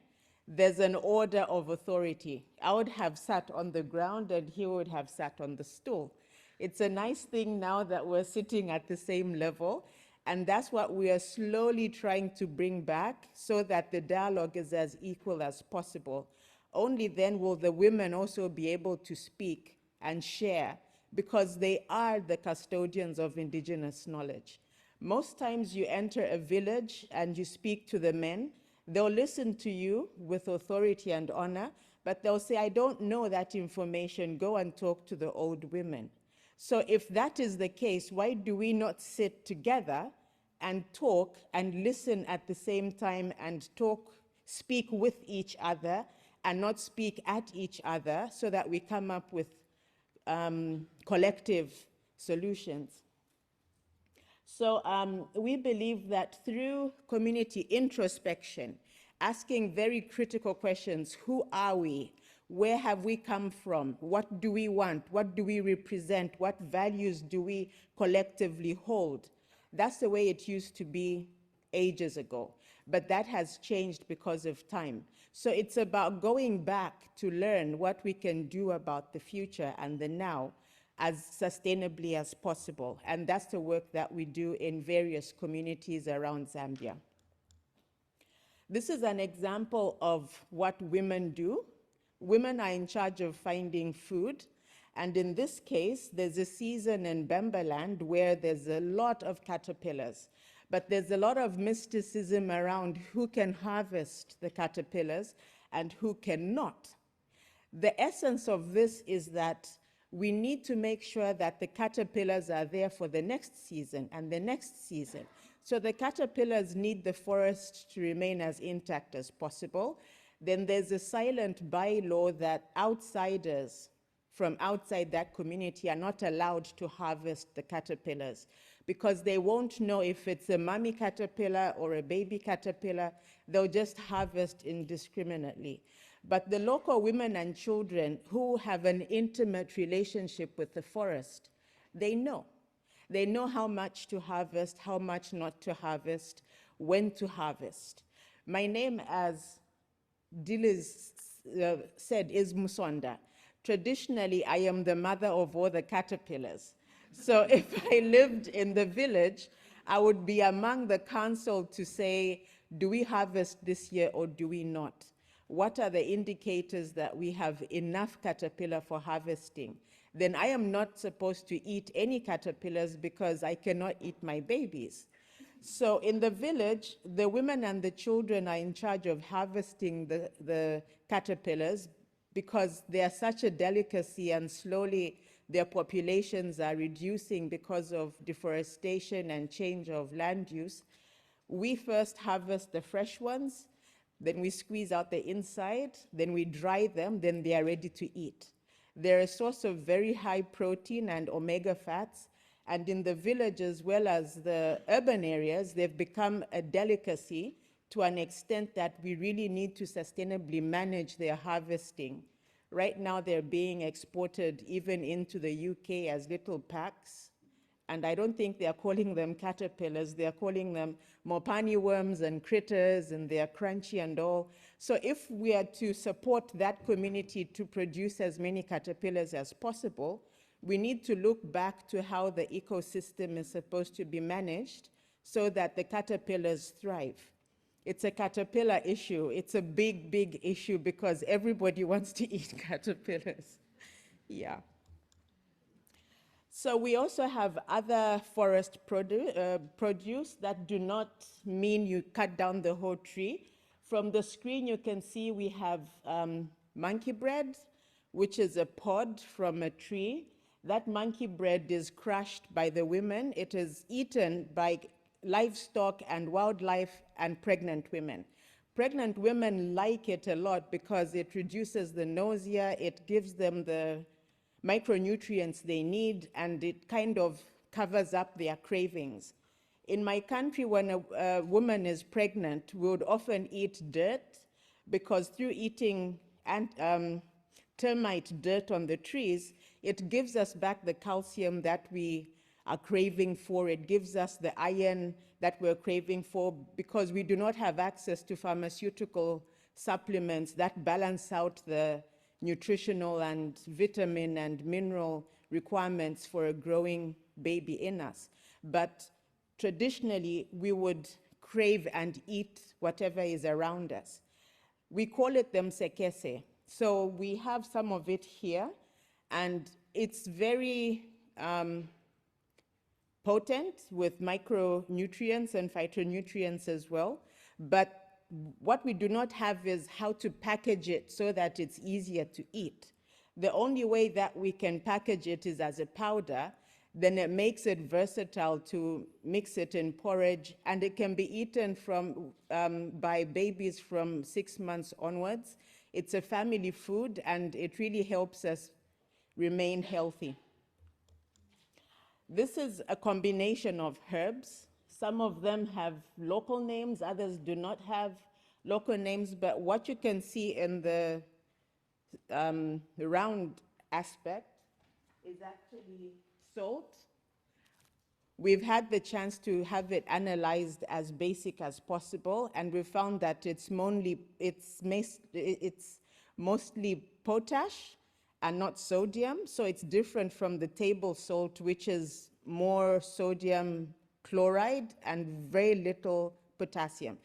There's an order of authority. I would have sat on the ground and he would have sat on the stool. It's a nice thing now that we're sitting at the same level, and that's what we are slowly trying to bring back so that the dialogue is as equal as possible. Only then will the women also be able to speak and share, because they are the custodians of indigenous knowledge. Most times you enter a village and you speak to the men, they'll listen to you with authority and honor, but they'll say, I don't know that information, go and talk to the old women. So if that is the case, why do we not sit together and talk and listen at the same time and talk, speak with each other and not speak at each other so that we come up with collective solutions? So we believe that through community introspection, asking very critical questions, who are we? Where have we come from? What do we want? What do we represent? What values do we collectively hold? That's the way it used to be ages ago, but that has changed because of time. So it's about going back to learn what we can do about the future and the now as sustainably as possible. And that's the work that we do in various communities around Zambia. This is an example of what women do. Women are in charge of finding food. And in this case, there's a season in Bembaland where there's a lot of caterpillars. But there's a lot of mysticism around who can harvest the caterpillars and who cannot. The essence of this is that we need to make sure that the caterpillars are there for the next season and the next season. So the caterpillars need the forest to remain as intact as possible. Then there's a silent bylaw that outsiders from outside that community are not allowed to harvest the caterpillars because they won't know if it's a mommy caterpillar or a baby caterpillar. They'll just harvest indiscriminately. But the local women and children who have an intimate relationship with the forest, they know. They know how much to harvest, how much not to harvest, when to harvest. My name, as Dilys said, is Musonda. Traditionally, I am the mother of all the caterpillars. So if I lived in the village, I would be among the council to say, do we harvest this year or do we not? What are the indicators that we have enough caterpillar for harvesting? Then I am not supposed to eat any caterpillars because I cannot eat my babies. So in the village, the women and the children are in charge of harvesting the caterpillars because they are such a delicacy, and slowly their populations are reducing because of deforestation and change of land use. We first harvest the fresh ones, then we squeeze out the inside, then we dry them, then they are ready to eat. They're a source of very high protein and omega fats, and in the village as well as the urban areas, they've become a delicacy to an extent that we really need to sustainably manage their harvesting. Right now, they're being exported even into the UK as little packs. And I don't think they're calling them caterpillars, they're calling them mopani worms and critters, and they're crunchy and all. So if we are to support that community to produce as many caterpillars as possible, we need to look back to how the ecosystem is supposed to be managed so that the caterpillars thrive. It's a caterpillar issue. It's a big, big issue because everybody wants to eat caterpillars. Yeah. So we also have other forest produce that do not mean you cut down the whole tree. From the screen, you can see we have monkey bread, which is a pod from a tree. That monkey bread is crushed by the women. It is eaten by livestock and wildlife and pregnant women. Pregnant women like it a lot because it reduces the nausea, it gives them the micronutrients they need, and it kind of covers up their cravings. In my country, when a woman is pregnant, we would often eat dirt because through eating termite dirt on the trees, it gives us back the calcium that we are craving for. It gives us the iron that we're craving for because we do not have access to pharmaceutical supplements that balance out the nutritional and vitamin and mineral requirements for a growing baby in us. But traditionally, we would crave and eat whatever is around us. We call it them sekese. So we have some of it here, and it's very potent with micronutrients and phytonutrients as well. But what we do not have is how to package it so that it's easier to eat. The only way that we can package it is as a powder. Then it makes it versatile to mix it in porridge, and it can be eaten by babies from 6 months onwards. It's a family food, and it really helps us remain healthy. This is a combination of herbs. Some of them have local names, others do not have local names, but what you can see in the round aspect is actually salt. We've had the chance to have it analyzed as basic as possible, and we found that it's mostly potash and not sodium, so it's different from the table salt, which is more sodium chloride and very little potassium.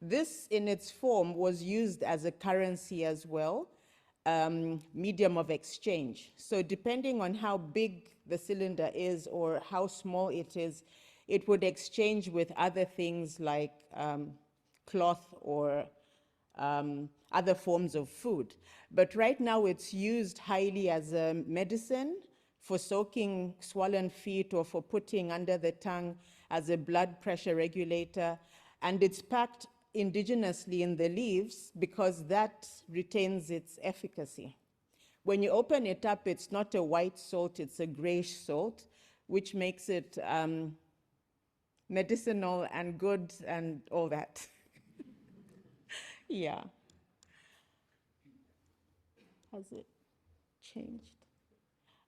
This in its form was used as a currency as well, medium of exchange. So depending on how big the cylinder is or how small it is, it would exchange with other things like cloth or other forms of food. But right now it's used highly as a medicine for soaking swollen feet or for putting under the tongue as a blood pressure regulator. And it's packed indigenously in the leaves because that retains its efficacy. When you open it up, it's not a white salt, it's a grayish salt, which makes it medicinal and good and all that. Yeah. Has it changed?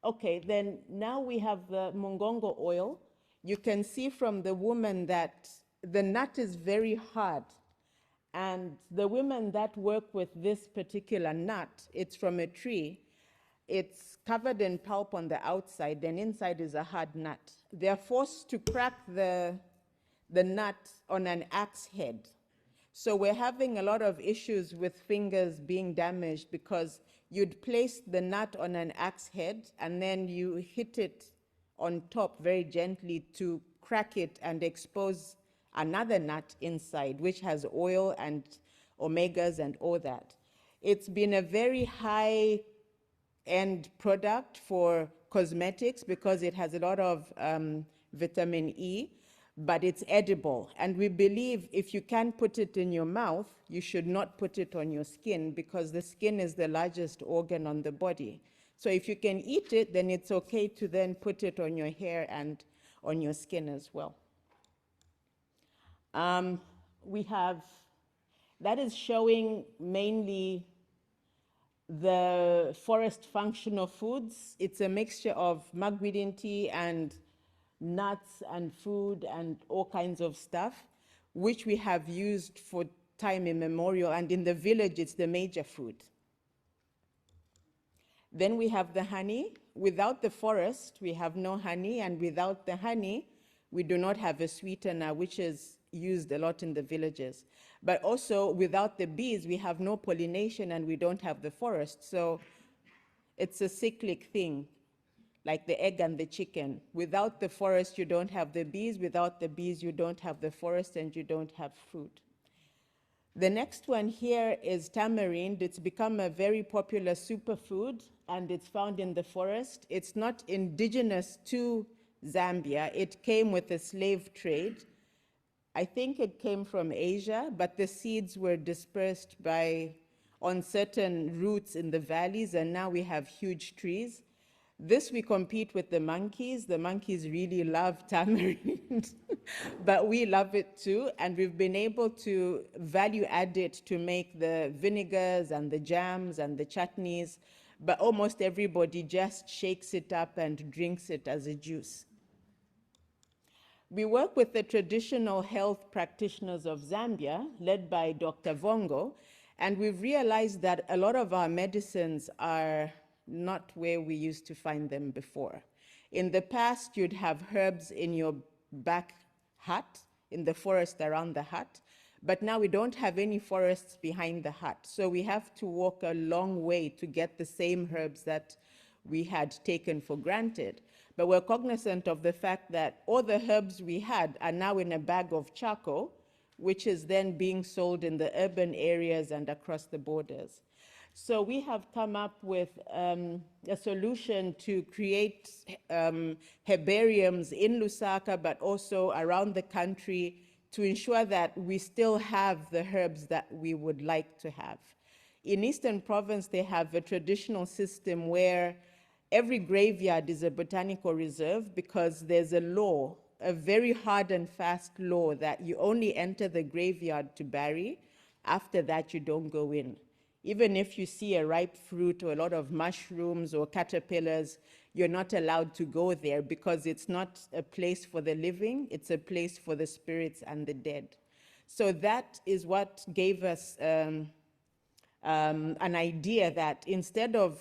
Okay, then now we have the Mongongo oil. You can see from the woman that the nut is very hard. And the women that work with this particular nut, it's from a tree, it's covered in pulp on the outside, and inside is a hard nut. They're forced to crack the the nut on an axe head. So we're having a lot of issues with fingers being damaged because you'd place the nut on an axe head and then you hit it on top very gently to crack it and expose another nut inside, which has oil and omegas and all that. It's been a very high-end product for cosmetics because it has a lot of vitamin E, but it's edible. And we believe if you can put it in your mouth, you should not put it on your skin because the skin is the largest organ on the body. So if you can eat it, then it's okay to then put it on your hair and on your skin as well. That is showing mainly the forest functional foods. It's a mixture of magwidin tea and nuts and food and all kinds of stuff, which we have used for time immemorial, and in the village, it's the major food. Then we have the honey. Without the forest, we have no honey, and without the honey, we do not have a sweetener, which is used a lot in the villages. But also, without the bees, we have no pollination, and we don't have the forest. So it's a cyclic thing, like the egg and the chicken. Without the forest, you don't have the bees. Without the bees, you don't have the forest, and you don't have fruit. The next one here is tamarind. It's become a very popular superfood, and it's found in the forest. It's not indigenous to Zambia. It came with the slave trade. I think it came from Asia, but the seeds were dispersed on certain roots in the valleys, and now we have huge trees. This we compete with the monkeys. The monkeys really love tamarind, but we love it too, and we've been able to value add it to make the vinegars and the jams and the chutneys, but almost everybody just shakes it up and drinks it as a juice. We work with the traditional health practitioners of Zambia, led by Dr. Vongo, and we've realized that a lot of our medicines are not where we used to find them before. In the past, you'd have herbs in your back hut, in the forest around the hut, but now we don't have any forests behind the hut. So we have to walk a long way to get the same herbs that we had taken for granted. But we're cognizant of the fact that all the herbs we had are now in a bag of charcoal, which is then being sold in the urban areas and across the borders. So we have come up with a solution to create herbariums in Lusaka, but also around the country to ensure that we still have the herbs that we would like to have. In Eastern Province, they have a traditional system where every graveyard is a botanical reserve because there's a law, a very hard and fast law that you only enter the graveyard to bury. After that, you don't go in. Even if you see a ripe fruit or a lot of mushrooms or caterpillars, you're not allowed to go there because it's not a place for the living, it's a place for the spirits and the dead. So that is what gave us an idea that instead of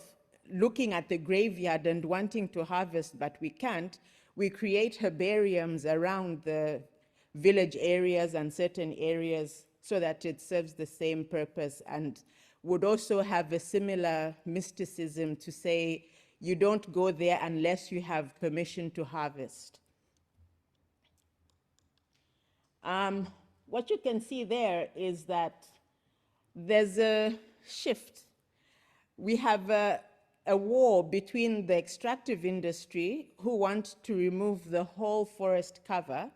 looking at the graveyard and wanting to harvest, but we can't, we create herbariums around the village areas and certain areas so that it serves the same purpose and would also have a similar mysticism to say, you don't go there unless you have permission to harvest. What you can see there is that there's a shift. We have a war between the extractive industry, who want to remove the whole forest cover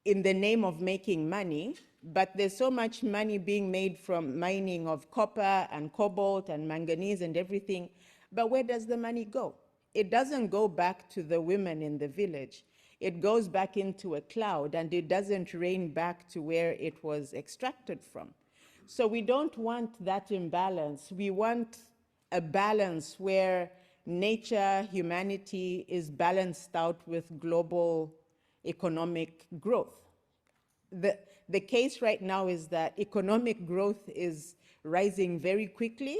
in the name of making money, but there's so much money being made from mining of copper and cobalt and manganese and everything, but where does the money go? It doesn't go back to the women in the village. It goes back into a cloud, and it doesn't rain back to where it was extracted from. So we don't want that imbalance. We want a balance where nature, humanity is balanced out with global economic growth. The case right now is that economic growth is rising very quickly,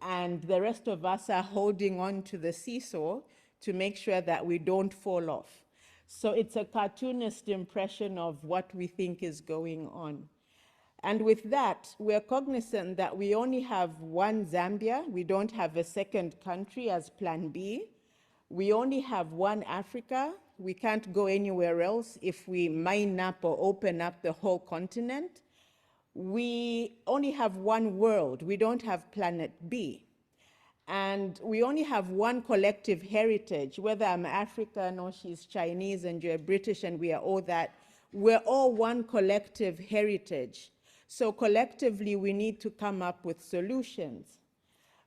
and the rest of us are holding on to the seesaw to make sure that we don't fall off. So it's a cartoonist impression of what we think is going on. And with that, we're cognizant that we only have one Zambia. We don't have a second country as Plan B. We only have one Africa. We can't go anywhere else if we mine up or open up the whole continent. We only have one world. We don't have Planet B. And we only have one collective heritage, whether I'm African or she's Chinese and you're British and we are all that, we're all one collective heritage. So collectively, we need to come up with solutions.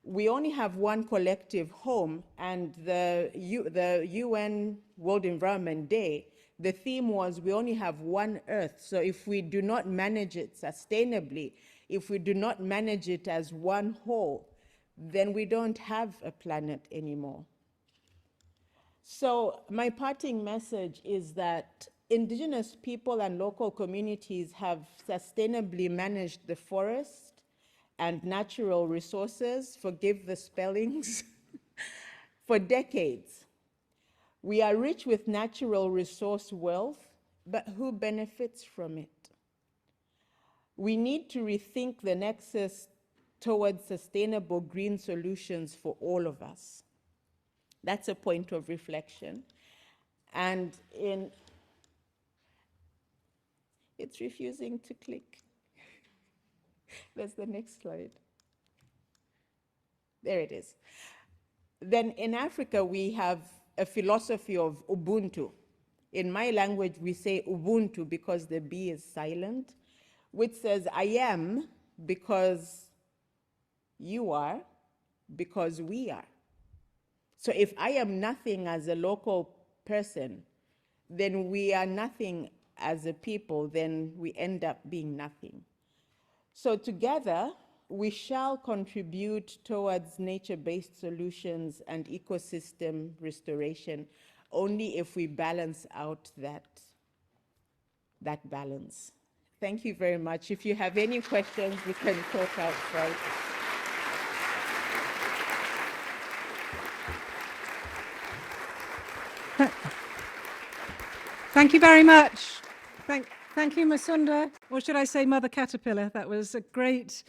We only have one collective home, and the UN World Environment Day, the theme was we only have one Earth. So if we do not manage it sustainably, if we do not manage it as one whole, then we don't have a planet anymore. So my parting message is that Indigenous people and local communities have sustainably managed the forest and natural resources, forgive the spellings, for decades. We are rich with natural resource wealth, but who benefits from it? We need to rethink the nexus towards sustainable green solutions for all of us. That's a point of reflection. And it's refusing to click. There's the next slide. There it is. Then in Africa, we have a philosophy of Ubuntu. In my language, we say Ubuntu because the B is silent, which says I am because you are, because we are. So if I am nothing as a local person, then we are nothing as a people, then we end up being nothing. So together, we shall contribute towards nature-based solutions and ecosystem restoration only if we balance out that balance. Thank you very much. If you have any questions, we can talk outside. Thank you very much. Thank you, Musonda, or should I say Mother Caterpillar. That was a great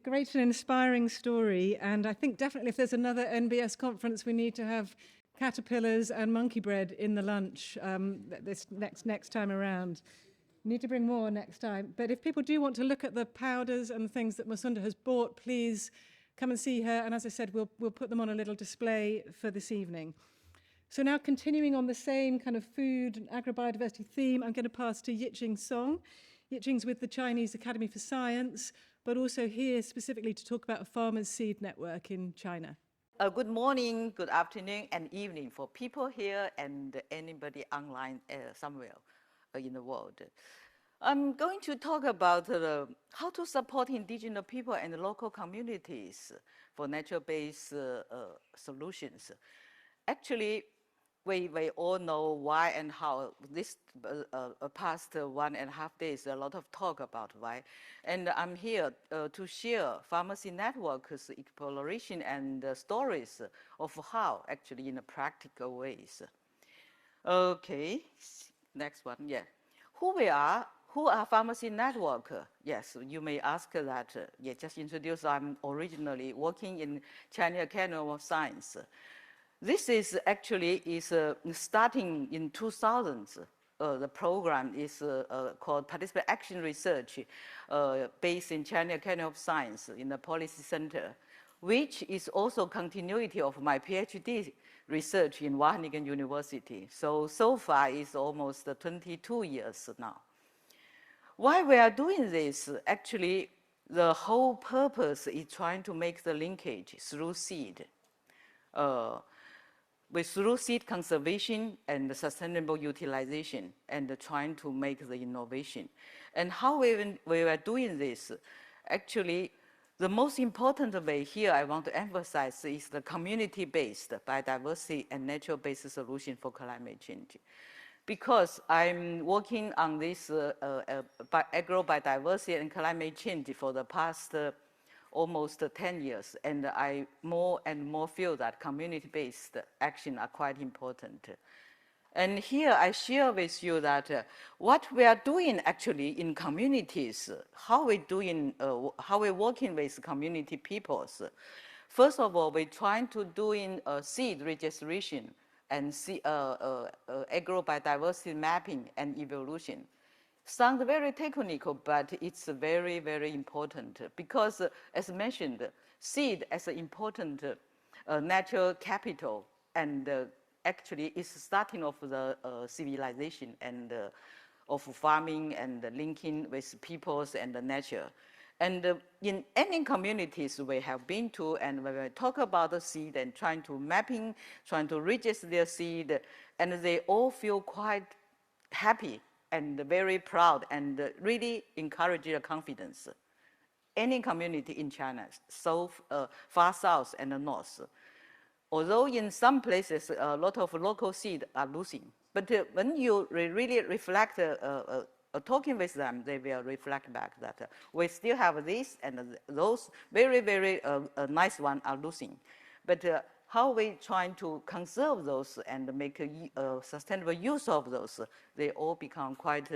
and inspiring story. And I think definitely if there's another NbS conference, we need to have caterpillars and monkey bread in the lunch this next time around. We need to bring more next time. But if people do want to look at the powders and things that Musonda has bought, please come and see her. And as I said, we'll put them on a little display for this evening. So now continuing on the same kind of food and agrobiodiversity theme, I'm going to pass to Yiching Song. Yiching's with the Chinese Academy for Science, but also here specifically to talk about a farmers' seed network in China. Good morning, good afternoon, and evening for people here and anybody online somewhere in the world. I'm going to talk about how to support indigenous people and local communities for nature-based solutions. Actually, we all know why and how. This past 1.5 days, a lot of talk about why. And I'm here to share pharmacy networks, exploration, and stories of how, actually, in practical ways. Okay, next one, yeah. Who we are? Who are pharmacy network? Yes, you may ask that. Yeah, just introduce, I'm originally working in China Academy of Science. This is actually starting in 2000s. The program is called Participant Action Research, based in China Academy of Science in the Policy Center, which is also continuity of my PhD research in Wageningen University. So far it's almost 22 years now. Why we are doing this, actually, the whole purpose is trying to make the linkage through seed. Through seed conservation and sustainable utilization and trying to make the innovation. And how we are doing this, actually, the most important way here I want to emphasize is the community-based biodiversity and nature-based solution for climate change. Because I'm working on this agrobiodiversity and climate change for the past almost 10 years, and I more and more feel that community-based action are quite important. And here I share with you that what we are doing actually in communities, how we're working with community peoples. First of all, we're trying to doing seed registration and agrobiodiversity mapping and evolution. Sounds very technical, but it's very, very important because, as mentioned, seed as an important natural capital and actually is starting of the civilization and of farming and linking with peoples and the nature. And in any communities we have been to, and when we talk about the seed and trying to mapping, trying to register their seed, and they all feel quite happy and very proud and really encourage their confidence. Any community in China, so far south and the north. Although in some places a lot of local seed are losing, but when you really reflect, talking with them, they will reflect back that we still have this and those very, very nice ones are losing. But how we trying to conserve those and make a sustainable use of those, they all become quite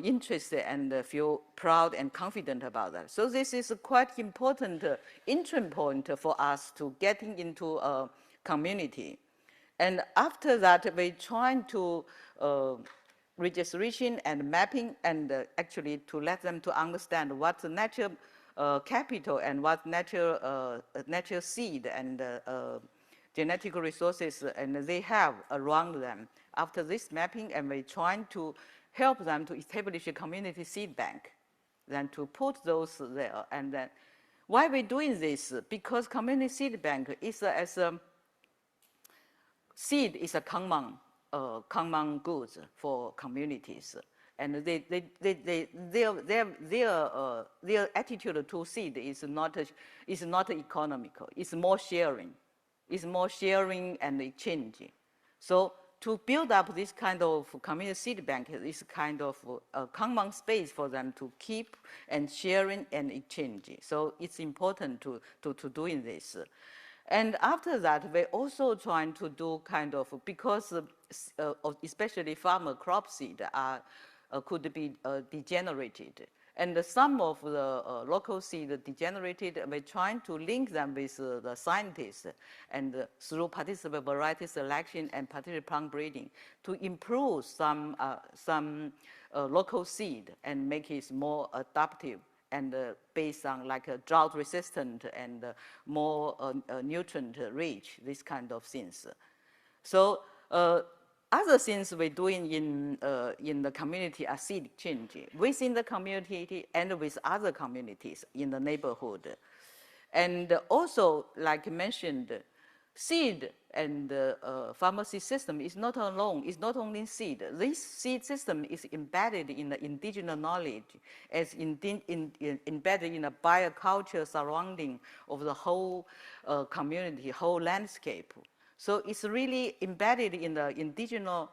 interested and feel proud and confident about that. So this is a quite important entry point for us to getting into a community. And after that, we trying to registration and mapping and actually to let them to understand what the natural capital and what natural seed and genetic resources and they have around them. After this mapping, and we're trying to help them to establish a community seed bank, then to put those there. And then why we're doing this? Because community seed bank is seed is a common goods for communities. And their attitude to seed is not economical. It's more sharing. It's more sharing and exchange. So to build up this kind of community seed bank is kind of a common space for them to keep and sharing and exchange. So it's important to doing this. And after that, we're also trying to do kind of, because especially farmer crop seed could be degenerated. And some of the local seed degenerated, we're trying to link them with the scientists and through participant variety selection and participant plant breeding to improve some local seed and make it more adaptive and based on like a drought resistant and more nutrient rich, this kind of things. So other things we're doing in the community are seed exchange within the community and with other communities in the neighborhood. And also, like mentioned, seed and pharmacy system is not alone, it's not only seed. This seed system is embedded in the indigenous knowledge, as embedded in a bioculture surrounding of the whole community, whole landscape. So it's really embedded in the indigenous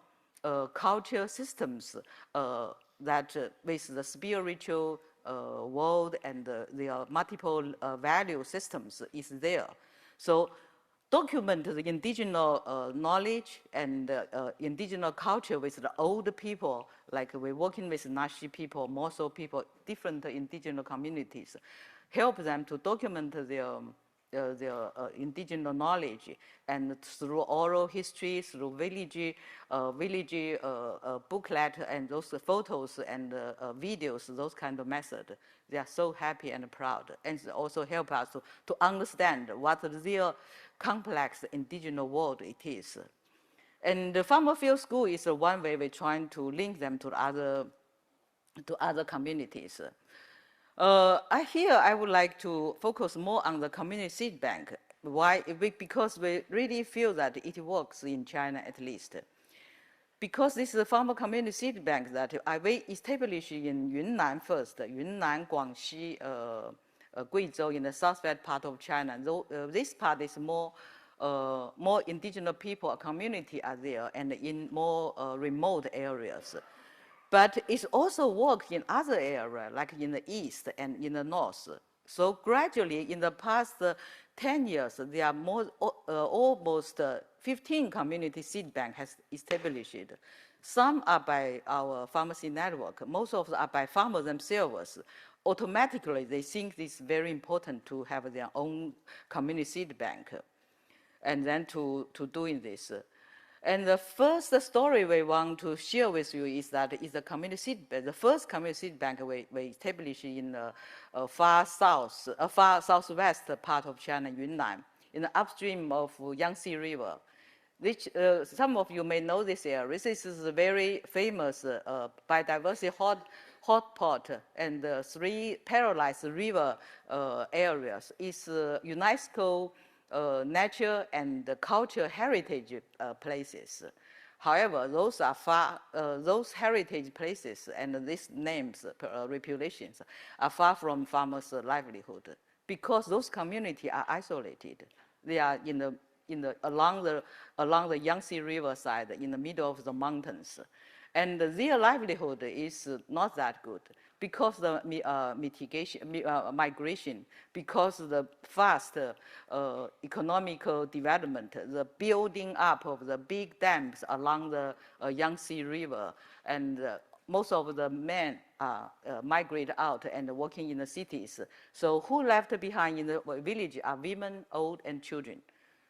culture systems that with the spiritual world and their multiple value systems is there. So document the indigenous knowledge and indigenous culture with the old people, like we're working with Nashi people, Moso people, different indigenous communities, help them to document their indigenous knowledge, and through oral history, through village booklet and those photos and videos, those kind of methods. They are so happy and proud, and also help us to understand what their complex indigenous world it is. And the farmer field school is one way we're trying to link them to other communities. Here I would like to focus more on the community seed bank. Why? Because we really feel that it works in China at least. Because this is a farmer community seed bank that we established in Yunnan first, Yunnan, Guangxi, Guizhou in the southwest part of China. Though, this part is more indigenous people, community are there, and in more remote areas. But it's also worked in other areas, like in the east and in the north. So gradually, in the past 10 years, there are almost 15 community seed bank has established. Some are by our pharmacy network. Most of them are by farmers themselves. Automatically, they think it's very important to have their own community seed bank, and then to doing this. And the first story we want to share with you is that it's a community seed bank. The first community seed bank we established in the far southwest part of China, Yunnan, in the upstream of Yangtze River. Which, some of you may know this area. This is a very famous biodiversity hotspot, and the 3 paralyzed river areas is UNESCO nature and cultural heritage places. However, those are those heritage places and these names, regulations, are far from farmers' livelihood because those communities are isolated. They are along the Yangtze River side, in the middle of the mountains, and their livelihood is not that good because the migration, because of the fast economical development, the building up of the big dams along the Yangtze River, and most of the men migrate out and working in the cities. So who left behind in the village are women, old, and children.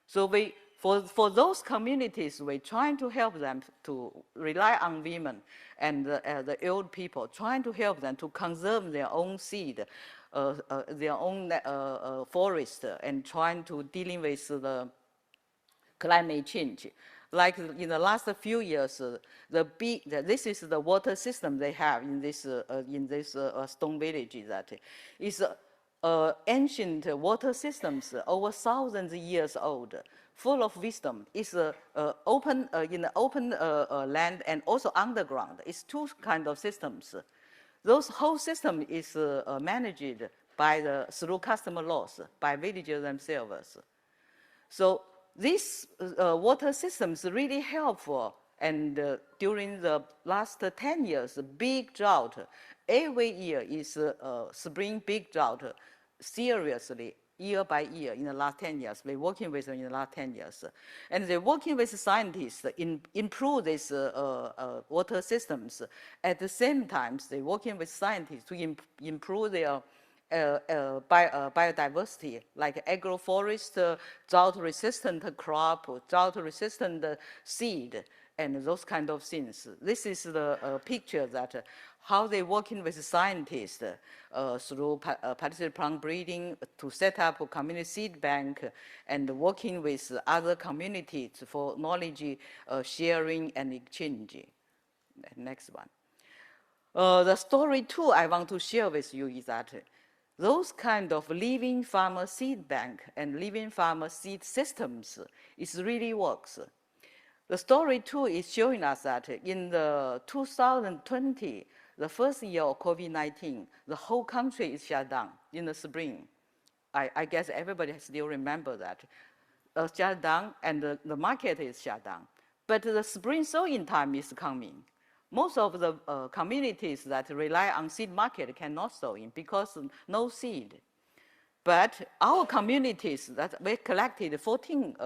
So for those communities, we're trying to help them to rely on women and the old people, trying to help them to conserve their own seed, their own forest, and trying to dealing with the climate change. Like in the last few years, this is the water system they have in this stone village. That is ancient water systems, over thousands of years old, full of wisdom. It's open in the open land and also underground. It's 2 kinds of systems. Those whole system is managed by through customer laws by villagers themselves. So these water systems are really helpful. And during the last 10 years, big drought, every year is spring big drought, seriously, year by year in the last 10 years. We're working with them in the last 10 years. And they're working with scientists in improve these water systems. At the same time, they're working with scientists to improve their biodiversity, like agroforest, drought-resistant crop, drought-resistant seed, and those kind of things. This is the picture that how they're working with scientists through participating plant breeding to set up a community seed bank and working with other communities for knowledge sharing and exchange. Next one. The story 2 I want to share with you is that those kind of living farmer seed bank and living farmer seed systems, it really works. The story 2 is showing us that in the 2020, the first year of COVID-19, the whole country is shut down in the spring. I guess everybody still remember that. Shut down and the market is shut down. But the spring sowing time is coming. Most of the communities that rely on seed market cannot sow in because no seed. But our communities that we collected 14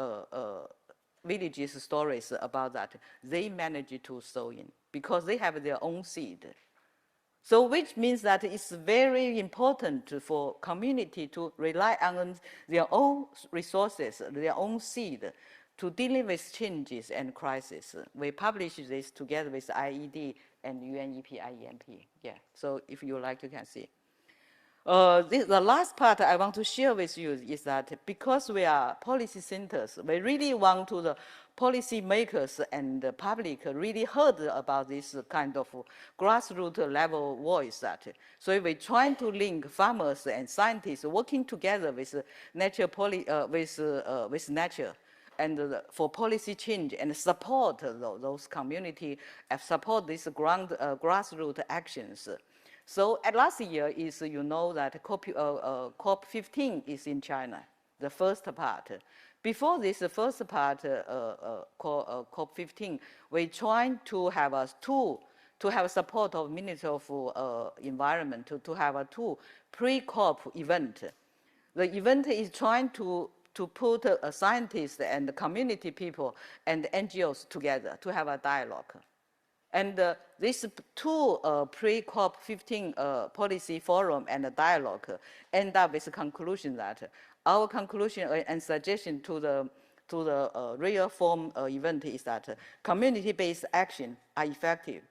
villages stories about that, they managed to sow in because they have their own seed. So which means that it's very important for community to rely on their own resources, their own seed, to deal with changes and crises. We publish this together with IED and UNEP-IEMP. Yeah, so if you like, you can see. The last part I want to share with you is that because we are policy centers, we really want to the policy makers and the public really heard about this kind of grassroots level voice. So we're trying to link farmers and scientists working together with nature, with nature, and for policy change and support those community, support these grassroots actions. So at last year is, you know, that COP15 is in China, the first part. Before this, the first part, COP15, we're trying to have a tool to have support of Ministry of Environment to have a two pre-COP event. The event is trying to to put scientists and community people and NGOs together to have a dialogue. And these two pre-COP15 policy forum and dialogue end up with a conclusion that our conclusion and suggestion to the real form event is that community-based action are effective.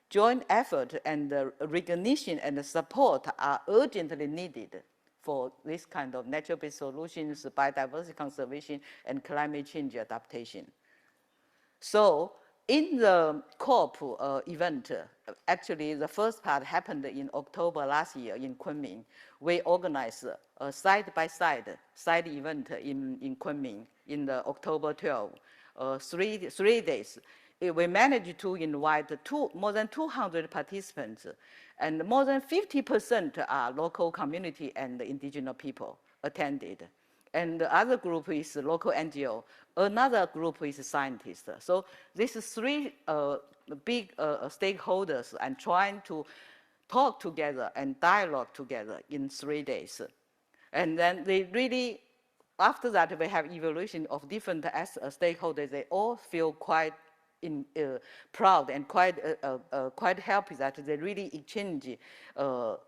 Joint effort and recognition and support are urgently needed for this kind of nature-based solutions, biodiversity conservation, and climate change adaptation. So in the COP event, actually the first part happened in October last year in Kunming. We organized a side-by-side event in Kunming in the October 12, 3 days. We managed to invite more than 200 participants, and more than 50% are local community and indigenous people attended. And the other group is local NGO. Another group is scientists. So these three big stakeholders and trying to talk together and dialogue together in 3 days. And then they really, after that, we have evaluation of different stakeholders. They all feel quite proud and quite happy that they really exchange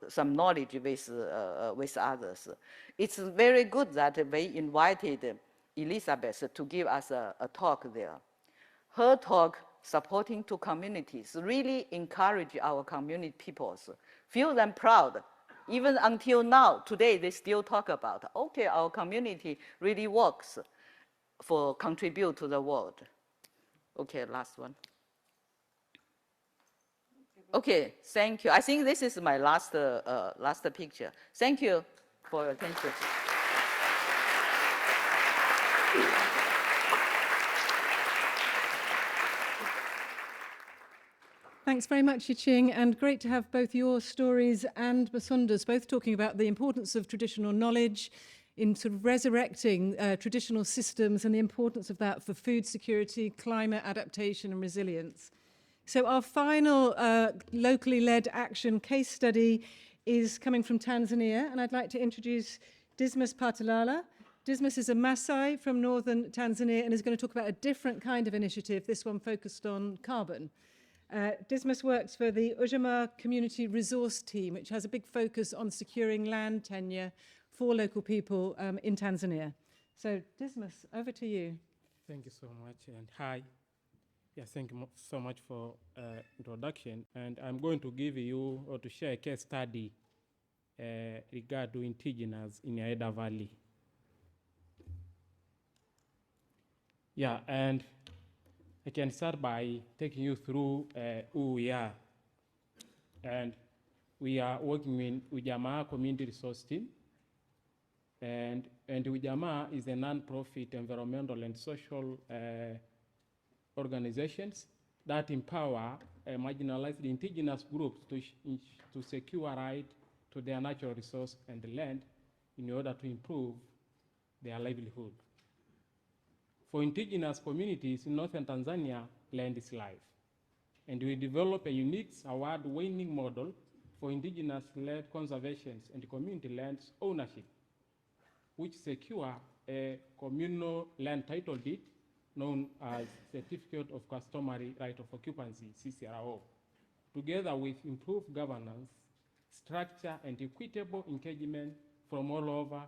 some knowledge with others. It's very good that we invited Elizabeth to give us a talk there. Her talk, supporting to communities, really encourage our community peoples, feel them proud. Even until now, today, they still talk about, okay, our community really works for contribute to the world. Okay, last one. Okay, thank you. I think this is my last picture. Thank you for your attention. Thanks very much, Yiching, and great to have both your stories and Musonda's both talking about the importance of traditional knowledge in sort of resurrecting traditional systems and the importance of that for food security, climate adaptation and resilience. So our final locally led action case study is coming from Tanzania, and I'd like to introduce Dismas Partalala. Dismas is a Maasai from northern Tanzania and is going to talk about a different kind of initiative, this one focused on carbon. Dismas works for the Ujamaa Community Resource Team, which has a big focus on securing land tenure for local people in Tanzania. So, Dismas, over to you. Thank you so much, and hi. Yes, thank you so much for introduction. And I'm going to give you, or to share a case study regarding indigenous in Aida Valley. Yeah, and I can start by taking you through who we are. And we are working with Ujamaa Community Resource Team. And Ujamaa is a non-profit environmental and social organizations that empower marginalized indigenous groups to secure a right to their natural resource and the land in order to improve their livelihood. For indigenous communities in northern Tanzania, land is life. And we develop a unique award-winning model for indigenous-led conservation and community lands ownership, which secure a communal land title deed known as Certificate of Customary Right of Occupancy, CCRO, together with improved governance, structure, and equitable engagement from all over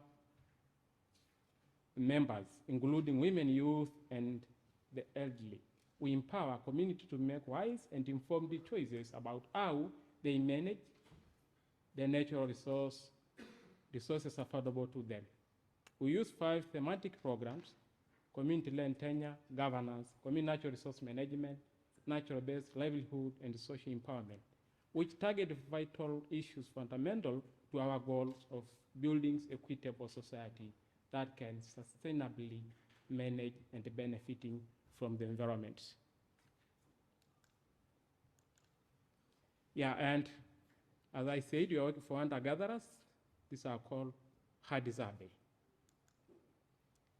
members, including women, youth, and the elderly. We empower community to make wise and informed choices about how they manage their natural resources affordable to them. We use 5 thematic programs: community land tenure, governance, community natural resource management, natural-based livelihood, and social empowerment, which target vital issues fundamental to our goals of building equitable society that can sustainably manage and benefiting from the environment. Yeah, and as I said, we are working for hunter-gatherers. These are called Hadzabe.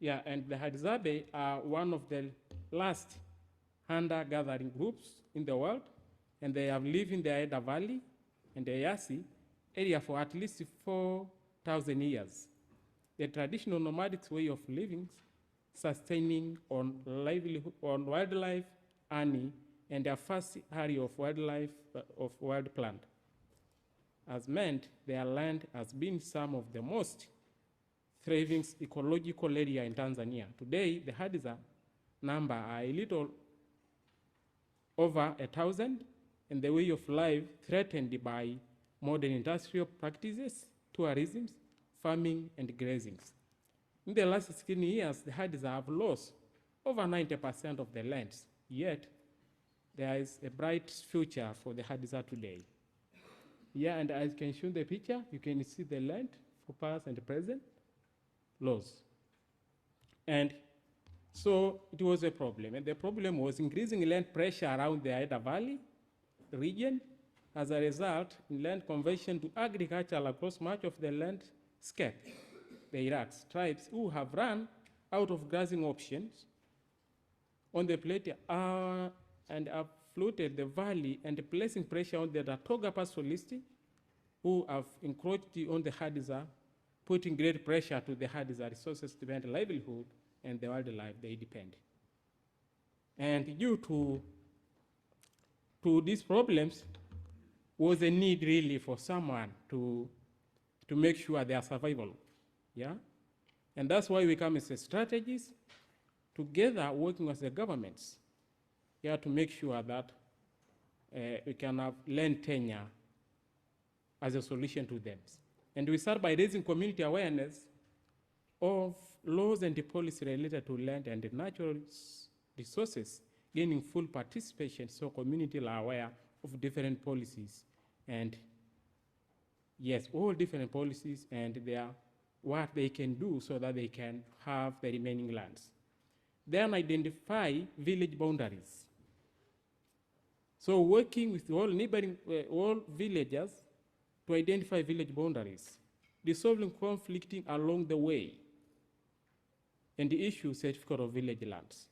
Yeah, and the Hadzabe are one of the last hunter-gathering groups in the world, and they have lived in the Aida Valley and the Yasi area for at least 4,000 years. the traditional nomadic way of living, sustaining on livelihood, on wildlife, honey, and a vast area of wildlife, of wild plant. As meant, their land has been some of the most thriving ecological area in Tanzania. Today, the Hadza number are a little over 1,000, and the way of life threatened by modern industrial practices, tourism, farming, and grazing. In the last 16 years, the Hadza have lost over 90% of the lands, yet there is a bright future for the Hadza today. Yeah, and as you can show the picture, you can see the land for past and present laws. And so it was a problem, and the problem was increasing land pressure around the Haida Valley region. As a result, in land conversion to agriculture across much of the landscape, the Iraq's tribes who have run out of grazing options on the plate and have flooded the valley and placing pressure on the Datoga pastoralists who have encroached on the Hadza, putting great pressure to the Hadza resources to depend livelihood and the wildlife they depend. And due to these problems was a need really for someone to make sure their survival, yeah? And that's why we come as a strategist, together working with the governments, yeah, to make sure that we can have land tenure as a solution to them. And we start by raising community awareness of laws and policy related to land and natural resources, gaining full participation so communities are aware of different policies and, yes, all different policies and what they can do so that they can have the remaining lands. Then identify village boundaries. So working with all neighboring, all villagers to identify village boundaries, resolving conflicting along the way, and the issue certificate of village lands.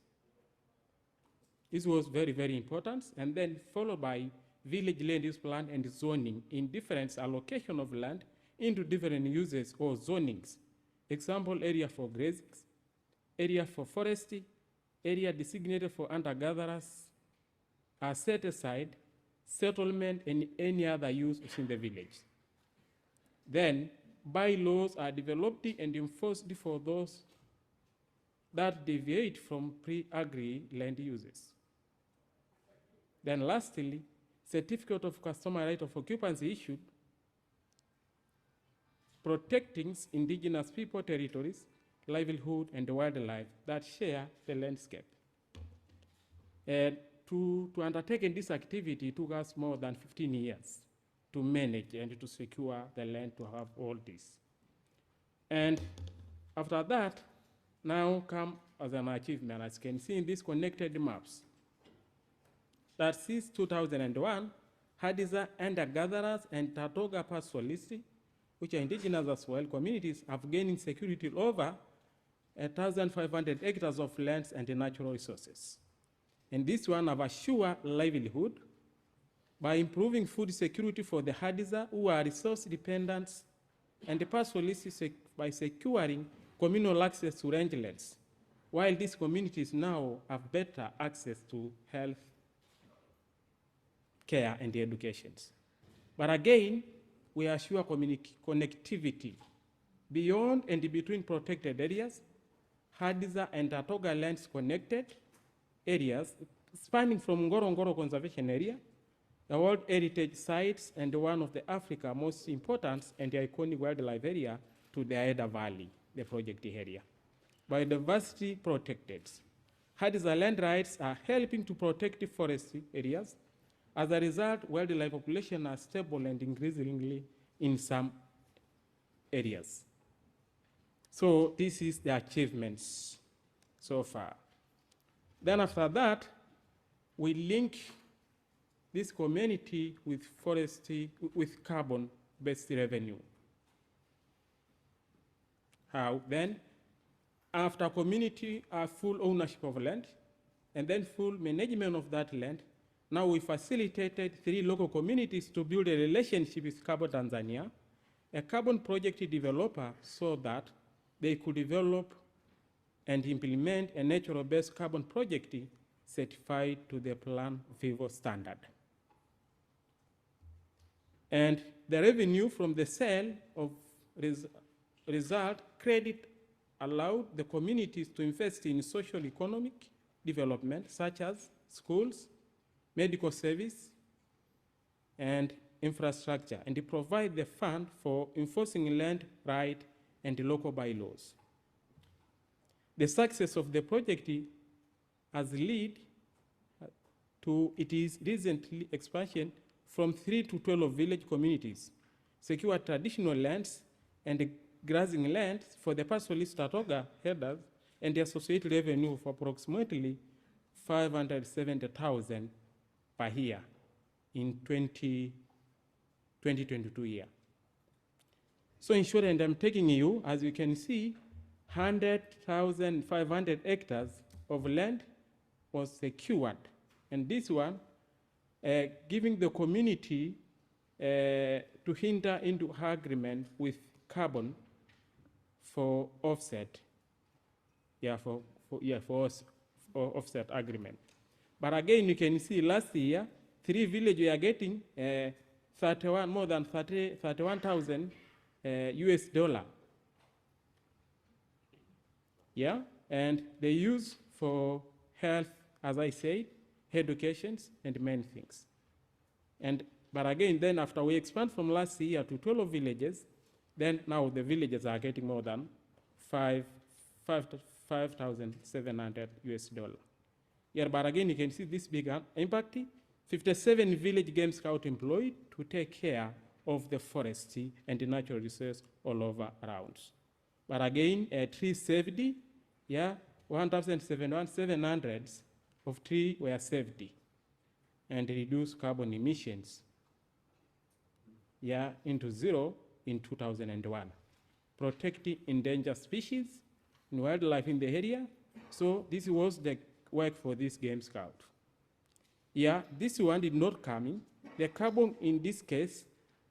This was very, very important, and then followed by village land use plan and zoning in different allocation of land into different uses or zonings. Example, area for grazing, area for forestry, area designated for hunter-gatherers are set aside, settlement, and any other use within the village. Then, bylaws are developed and enforced for those that deviate from pre-agri land uses. Then lastly, certificate of customary right of occupancy issued, protecting indigenous people territories, livelihood, and wildlife that share the landscape. And to undertake this activity took us more than 15 years to manage and to secure the land to have all this. And after that, now come as an achievement, as you can see in these connected maps, that since 2001, Hadza hunter-gatherers and Datoga pastoralists, which are indigenous as well, communities have gained security over 1,500 hectares of lands and natural resources. And this one have assured livelihood by improving food security for the Hadza who are resource dependent, and the pastoralists by securing communal access to rangelands, while these communities now have better access to health care and education. But again, we assure connectivity beyond and between protected areas, Hadza and Datoga lands connected areas spanning from Ngorongoro Conservation Area, the World Heritage Sites, and one of the Africa's most important and iconic wildlife area to the Haida Valley, the project area. Biodiversity protected. Hadza land rights are helping to protect forestry areas. As a result, wildlife populations are stable and increasingly in some areas. So this is the achievements so far. Then after that, we link this community with forestry, with carbon-based revenue. How then? After community are full ownership of land, and then full management of that land, now we facilitated 3 local communities to build a relationship with Carbon Tanzania, a carbon project developer, so that they could develop and implement a natural-based carbon project certified to the Plan Vivo standard. And the revenue from the sale of result credit allowed the communities to invest in social economic development, such as schools, medical service, and infrastructure, and to provide the fund for enforcing land right and local bylaws. The success of the project has led to its recent expansion from 3 to 12 village communities, secure traditional lands and grazing lands for the pastoralist Tatoga herders, and the associated revenue of approximately 570,000 per year in 2022 year. So in short, and I'm taking you, as you can see, 100,500 hectares of land was secured. And this one, giving the community to enter into agreement with carbon for offset, for offset agreement. But again, you can see last year, 3 villages we are getting more than 31,000 US dollar. Yeah, and they use for health, as I said, education, and many things. But again, then after we expand from last year to 12 villages, then now the villages are getting more than 5,700 US dollar. Yeah, but again, you can see this big impact. 57 village game scouts employed to take care of the forest and the natural resources all over around. But again, tree safety, 1,700 of trees were saved and reduced carbon emissions, into 0 in 2001. Protecting endangered species and wildlife in the area. So this was the work for this game scout. This one did not come in. The carbon in this case,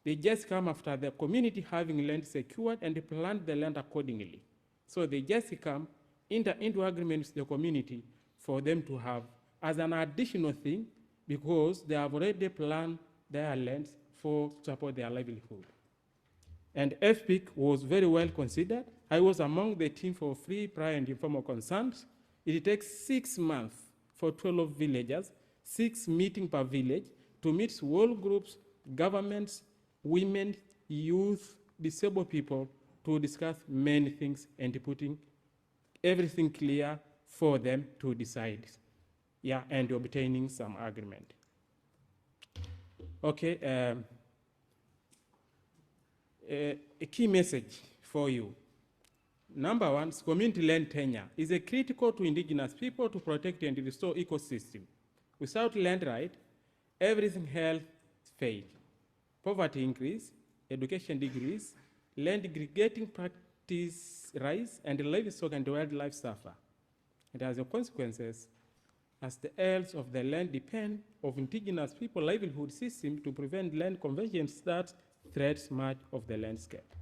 they just come after the community having land secured and they plant the land accordingly. So they just come into agreement with the community for them to have as an additional thing because they have already planned their lands for support their livelihood. And FPIC was very well considered. I was among the team for free, prior, and informal concerns. It takes 6 months for 12 villages, 6 meetings per village to meet world groups, governments, women, youth, disabled people to discuss many things and putting everything clear for them to decide. And obtaining some agreement. Okay, a key message for you. Number one, community land tenure is critical to indigenous people to protect and restore ecosystem. Without land right, everything else fails. Poverty increase, education decrease, land aggregating practice rise, and livestock and wildlife suffer. And as a consequences, as the heirs of the land depend on indigenous people livelihood system to prevent land conversions that threats much of the landscape.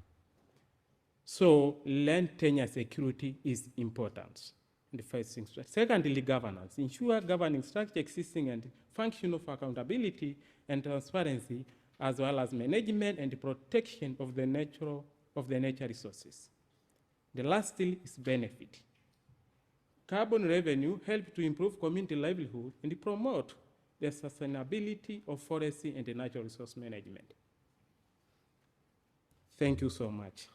So land tenure security is important in the first thing. Secondly, governance. Ensure governing structure existing and function of accountability and transparency, as well as management and protection of the nature resources. The last still is benefit. Carbon revenue help to improve community livelihood and promote the sustainability of forestry and the natural resource management. Thank you so much.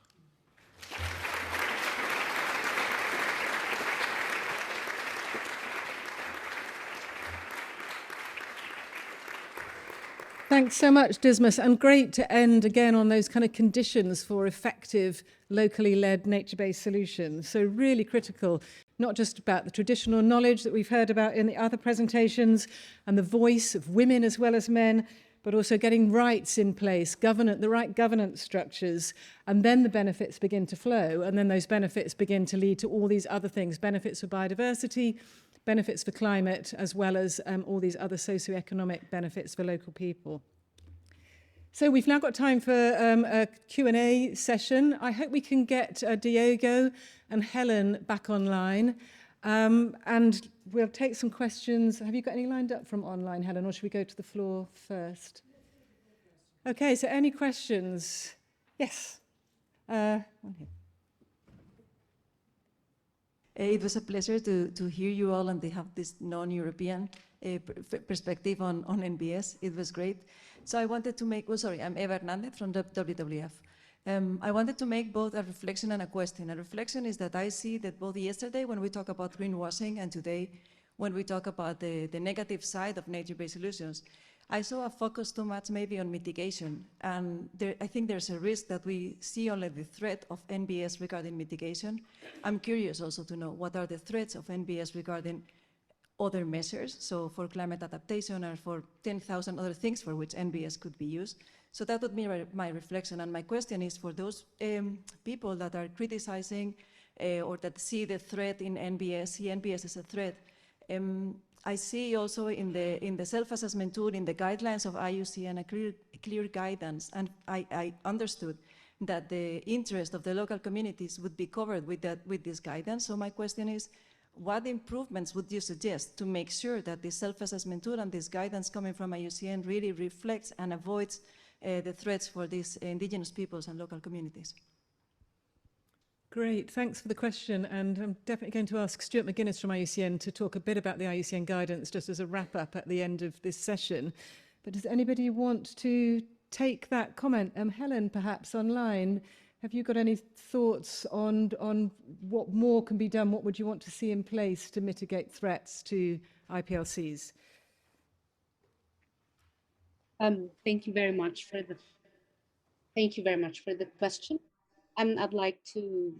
Thanks so much, Dismas, and great to end again on those kind of conditions for effective, locally led, nature-based solutions. So really critical, not just about the traditional knowledge that we've heard about in the other presentations and the voice of women as well as men, but also getting rights in place, the right governance structures, and then the benefits begin to flow, and then those benefits begin to lead to all these other things, benefits for biodiversity, benefits for climate, as well as all these other socioeconomic benefits for local people. So we've now got time for a Q&A session. I hope we can get Diego and Helen back online. And we'll take some questions. Have you got any lined up from online, Helen, or should we go to the floor first? Okay, so any questions? Yes. One here. It was a pleasure to hear you all and they have this non-European perspective on NbS. It was great. So I wanted to make, I'm Eva Hernandez from the WWF. I wanted to make both a reflection and a question. A reflection is that I see that both yesterday when we talk about greenwashing and today when we talk about the negative side of nature-based solutions, I saw a focus too much maybe on mitigation. And I think there's a risk that we see only the threat of NbS regarding mitigation. I'm curious also to know what are the threats of NbS regarding other measures, so for climate adaptation or for 10,000 other things for which NbS could be used. So that would be my reflection. And my question is for those people that are criticizing or that see the threat in NbS, see NbS as a threat. I see also in the self-assessment tool, in the guidelines of IUCN, a clear guidance, and I understood that the interest of the local communities would be covered with this guidance. So my question is, what improvements would you suggest to make sure that the self-assessment tool and this guidance coming from IUCN really reflects and avoids the threats for these indigenous peoples and local communities? Great, thanks for the question. And I'm definitely going to ask Stewart Magginnis from IUCN to talk a bit about the IUCN guidance just as a wrap-up at the end of this session. But does anybody want to take that comment? Helen, perhaps online, have you got any thoughts on what more can be done? What would you want to see in place to mitigate threats to IPLCs? Thank you very much for the question. I'd like to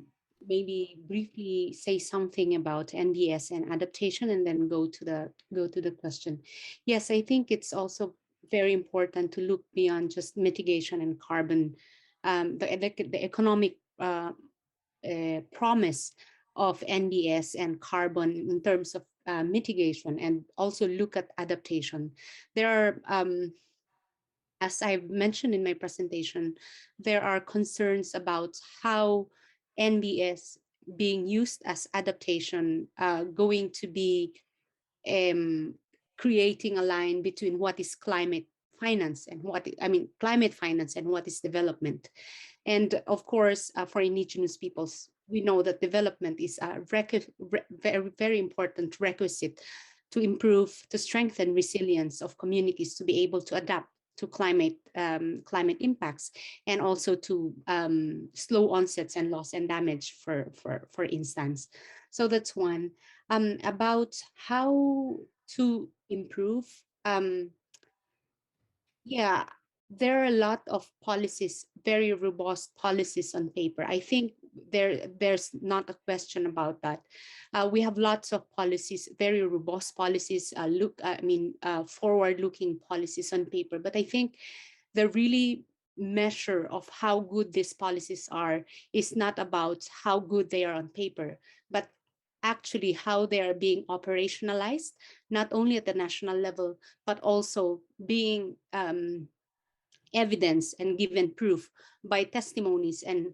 maybe briefly say something about NbS and adaptation, and then go to the question. Yes, I think it's also very important to look beyond just mitigation and carbon. The economic promise of NbS and carbon in terms of mitigation, and also look at adaptation. There are, as I've mentioned in my presentation, there are concerns about how NbS being used as adaptation going to be creating a line between what is climate finance and climate finance and what is development. And of course, for indigenous peoples, we know that development is a very, very important requisite to improve, to strengthen resilience of communities to be able to adapt to climate impacts, and also to slow onsets and loss and damage, for instance. So that's one. About how to improve. Yeah, there are a lot of policies, very robust policies on paper. I think there's not a question about that. We have lots of policies, very robust policies, forward-looking policies on paper. But I think the really measure of how good these policies are is not about how good they are on paper, but actually how they are being operationalized, not only at the national level, but also being evidence and given proof by testimonies and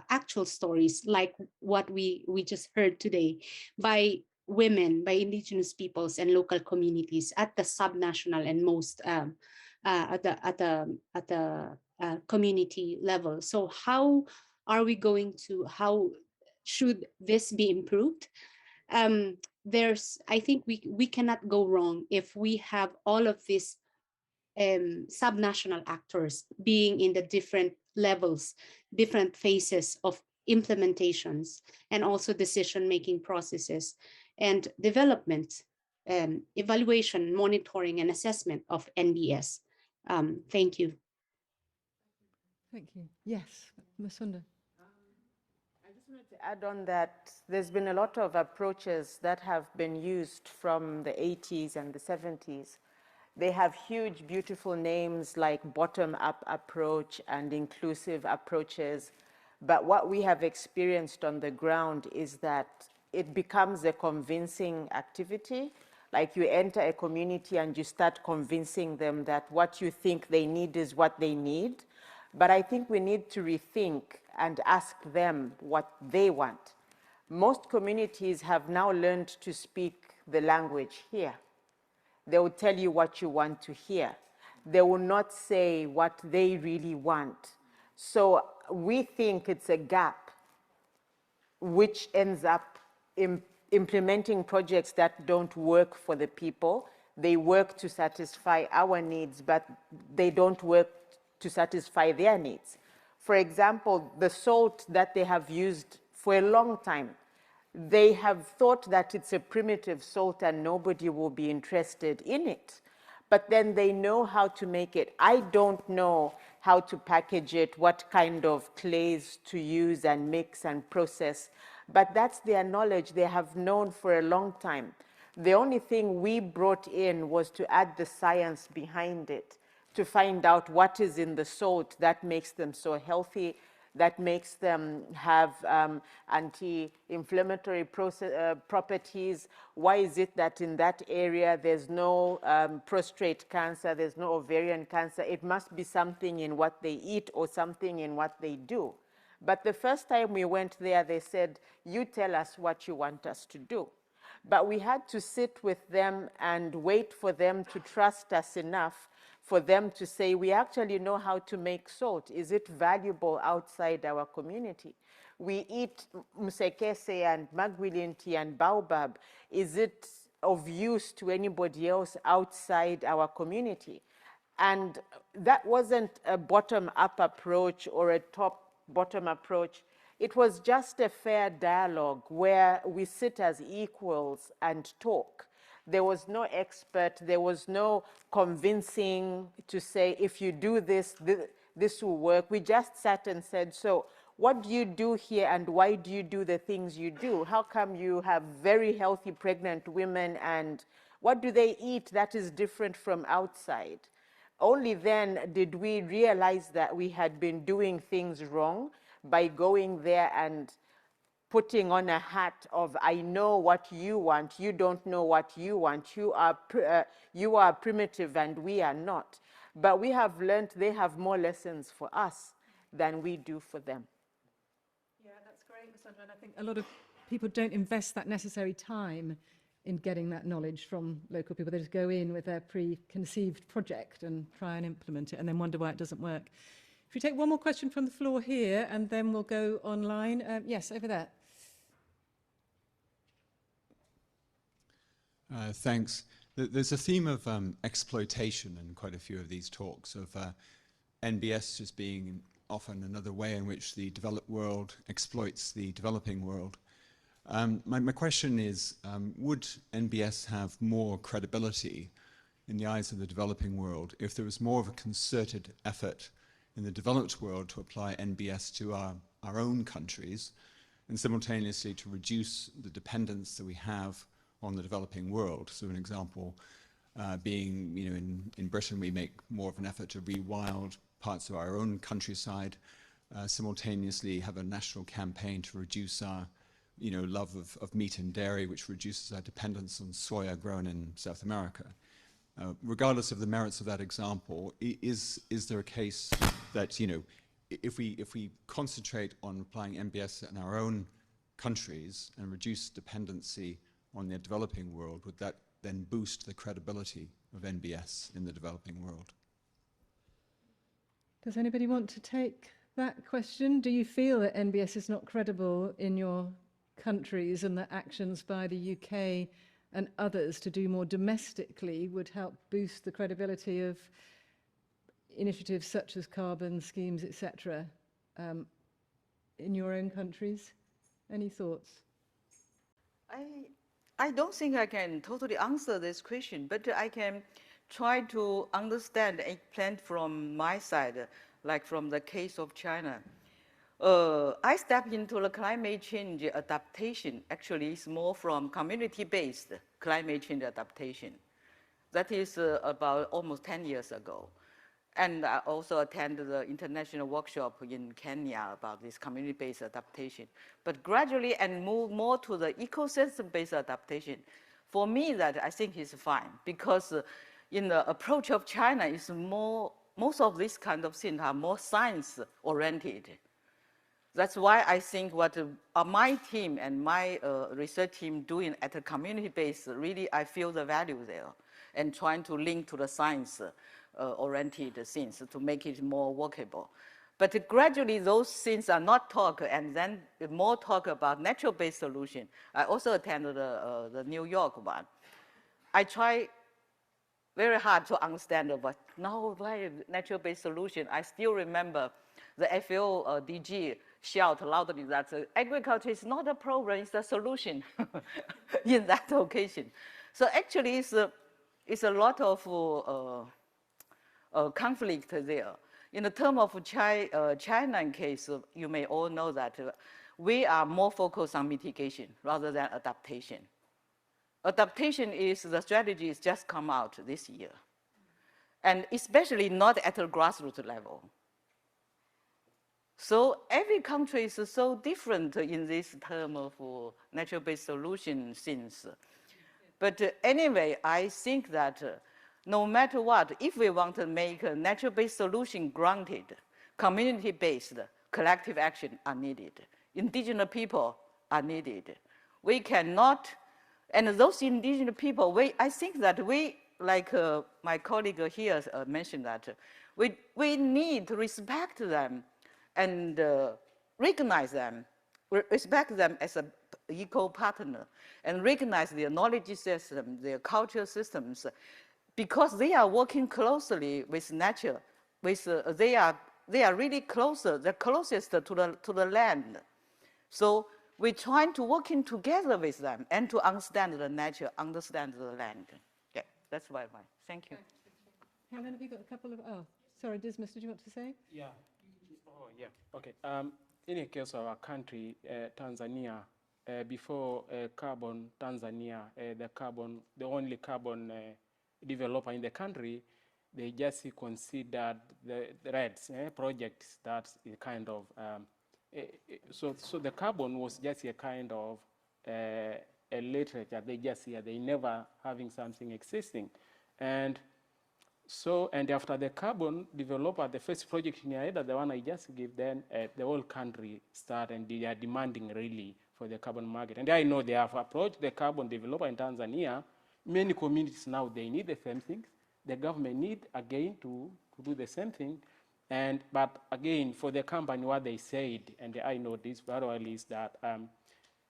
actual stories like what we just heard today by women, by indigenous peoples and local communities at the subnational and most at the community level. So how are we going to, how should this be improved? I think we cannot go wrong if we have all of these subnational actors being in the different levels, different phases of implementations, and also decision-making processes and development, evaluation, monitoring, and assessment of NbS. Thank you. Thank you. Yes, Musonda. I just wanted to add on that there's been a lot of approaches that have been used from the 80s and the 70s. They have huge, beautiful names like bottom-up approach and inclusive approaches. But what we have experienced on the ground is that it becomes a convincing activity, Like you enter a community and you start convincing them that what you think they need is what they need. But I think we need to rethink and ask them what they want. Most communities have now learned to speak the language here. They will tell you what you want to hear. They will not say what they really want. So we think it's a gap which ends up implementing projects that don't work for the people. They work to satisfy our needs, but they don't work to satisfy their needs. For example, the salt that they have used for a long time, they have thought that it's a primitive salt and nobody will be interested in it. But then they know how to make it. I don't know how to package it, what kind of clays to use and mix and process, but that's their knowledge. They have known for a long time. The only thing we brought in was to add the science behind it, to find out what is in the salt that makes them so healthy, that makes them have anti-inflammatory properties. Why is it that in that area there's no prostate cancer, there's no ovarian cancer? It must be something in what they eat or something in what they do. But the first time we went there, they said, you tell us what you want us to do. But we had to sit with them and wait for them to trust us enough for them to say, we actually know how to make salt. Is it valuable outside our community? We eat musekese and magwilinti and baobab. Is it of use to anybody else outside our community? And that wasn't a bottom-up approach or a top-bottom approach. It was just a fair dialogue where we sit as equals and talk. There was no expert, there was no convincing to say, if you do this, this will work. We just sat and said, so what do you do here and why do you do the things you do? How come you have very healthy pregnant women and what do they eat that is different from outside? Only then did we realize that we had been doing things wrong by going there and putting on a hat of, I know what you want, you don't know what you want, you are primitive and we are not. But we have learned they have more lessons for us than we do for them. Yeah, that's great, Musonda. And I think a lot of people don't invest that necessary time in getting that knowledge from local people. They just go in with their preconceived project and try and implement it and then wonder why it doesn't work. If we take one more question from the floor here and then we'll go online. Yes, over there. Thanks. There's a theme of exploitation in quite a few of these talks, of NbS just being often another way in which the developed world exploits the developing world. My question is, would NbS have more credibility in the eyes of the developing world if there was more of a concerted effort in the developed world to apply NbS to our own countries and simultaneously to reduce the dependence that we have on the developing world? So an example being, in Britain we make more of an effort to rewild parts of our own countryside, simultaneously have a national campaign to reduce our love of meat and dairy, which reduces our dependence on soya grown in South America. Regardless of the merits of that example, is there a case that, if we concentrate on applying NbS in our own countries and reduce dependency on the developing world, would that then boost the credibility of NbS in the developing world? Does anybody want to take that question? Do you feel that NbS is not credible in your countries and that actions by the UK and others to do more domestically would help boost the credibility of initiatives such as carbon schemes, etc., in your own countries? Any thoughts? I don't think I can totally answer this question, but I can try to understand a plan from my side, like from the case of China. I step into the climate change adaptation. Actually, it's more from community-based climate change adaptation. That is about almost 10 years ago. And I also attended the international workshop in Kenya about this community-based adaptation. But gradually and move more to the ecosystem-based adaptation. for me, that I think is fine, because in the approach of China is more, most of these kind of things are more science-oriented. That's why I think what my team and my research team doing at a community base, really I feel the value there, and trying to link to the science-oriented things to make it more workable. But gradually those things are not talk, and then more talk about natural-based solution. I also attended the New York one. I try very hard to understand, but now why natural-based solution? I still remember the FAO DG shout loudly that agriculture is not a problem, it's a solution in that occasion. So actually it's a lot of conflict there. In the term of China case, you may all know that we are more focused on mitigation rather than adaptation. Adaptation is, the strategy has just come out this year, and especially not at a grassroots level. So every country is so different in this term of natural-based solution things. But anyway, I think that no matter what, if we want to make a natural-based solution granted, community-based collective action are needed. Indigenous people are needed. We cannot, and those indigenous people, I think that we, like my colleague here mentioned that, we need to respect them and recognize them, respect them as an equal partner, and recognize their knowledge system, their cultural systems, because they are working closely with nature. They are really closer, the closest to the land. So we're trying to working together with them and to understand the nature, understand the land. Yeah, that's why. Thank you. Helen, have you got a couple of, oh, sorry, Dismas, did you want to say? Yeah. Oh, yeah. Okay. In the case of our country, Tanzania, before carbon, Tanzania, the only carbon developer in the country, they just considered the REDS projects. That's a kind of so the carbon was just a kind of a literature. They just they never having something existing, and after the carbon developer, the first project in Aida, the one I just gave, then the whole country start, and they are demanding really for the carbon market. And I know they have approached the carbon developer in Tanzania. Many communities now, they need the same thing. The government need, again, to do the same thing. But again, for the company, what they said, and I know this very well, is that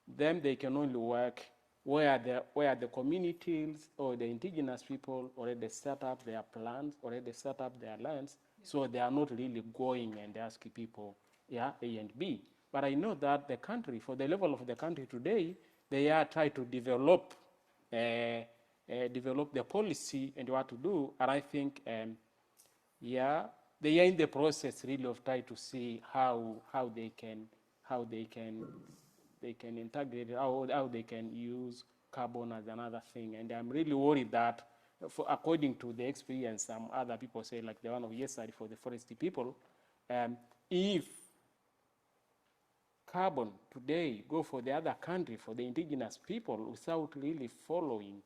them, they can only work where the communities or the indigenous people already set up their plans, already set up their lands, so they are not really going and asking people, yeah, A and B. But I know that the country, for the level of the country today, they are trying to develop the policy and what to do. And I think, yeah, they are in the process really of trying to see how they can integrate it, how they can use carbon as another thing. And I'm really worried that, according to the experience, some other people say, like the one of yesterday for the forestry people, if carbon today go for the other country, for the indigenous people, without really following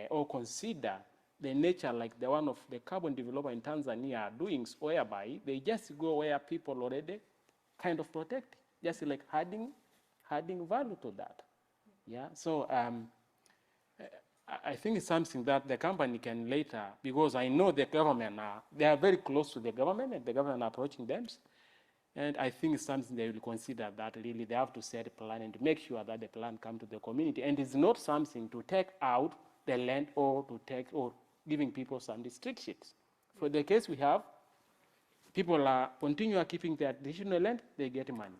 or consider the nature, like the one of the carbon developer in Tanzania are doing, whereby they just go where people already kind of protect, just like adding value to that. Yeah, so I think it's something that the company can later, because I know the government they are very close to the government, and the government are approaching them. And I think it's something they will consider, that really they have to set a plan and make sure that the plan comes to the community. And it's not something to take out the land or giving people some restrictions. For the case we have, people are continue keeping their traditional land, they get money.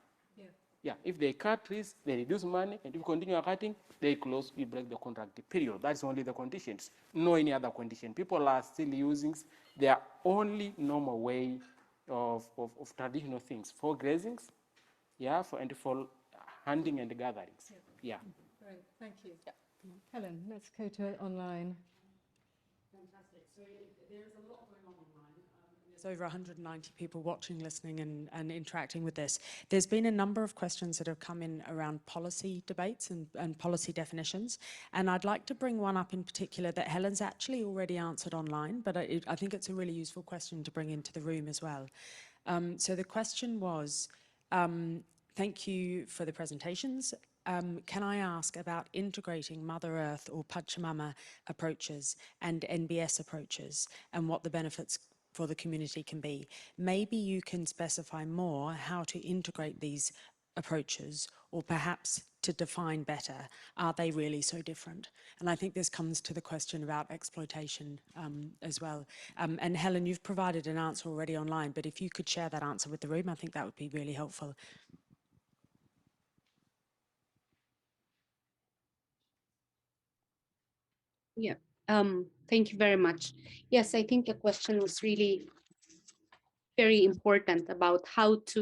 Yeah, if they cut trees, they reduce money, and if you continue cutting, they close, we break the contract, period. That's only the conditions, no any other condition. People are still using their only normal way of traditional things for grazings, yeah, for hunting and gatherings. Yeah. Great, thank you. Yeah. Helen, let's go to online. Fantastic. So there's a lot going on online. There's over 190 people watching, listening and interacting with this. There's been a number of questions that have come in around policy debates and policy definitions. And I'd like to bring one up in particular that Helen's actually already answered online, but I think it's a really useful question to bring into the room as well. So the question was, thank you for the presentations. Can I ask about integrating Mother Earth or Pachamama approaches and NbS approaches and what the benefits for the community can be? Maybe you can specify more how to integrate these approaches, or perhaps to define better, are they really so different? And I think this comes to the question about exploitation as well. And Helen, you've provided an answer already online, but if you could share that answer with the room, I think that would be really helpful. Yeah, thank you very much. Yes, I think the question was really very important about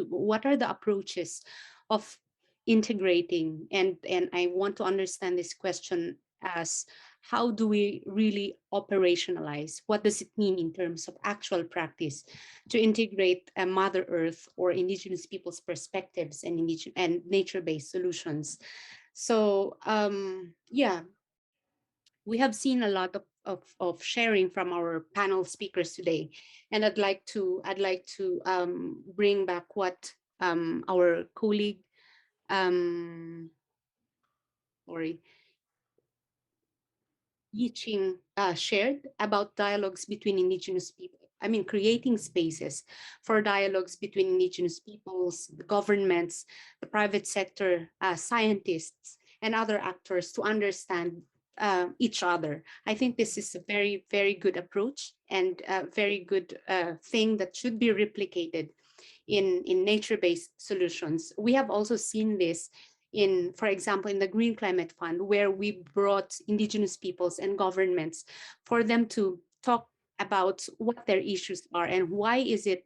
what are the approaches of integrating, and I want to understand this question as how do we really operationalize? What does it mean in terms of actual practice to integrate a Mother Earth or Indigenous people's perspectives and nature-based solutions? So yeah, we have seen a lot of sharing from our panel speakers today, and I'd like to bring back what our colleague sorry Yiching shared about dialogues between Indigenous people. I mean, creating spaces for dialogues between Indigenous peoples, the governments, the private sector, scientists, and other actors to understand each other. I think this is a very, very good approach and a very good thing that should be replicated in nature-based solutions. We have also seen this in, for example, in the Green Climate Fund, where we brought Indigenous peoples and governments for them to talk about what their issues are and why is it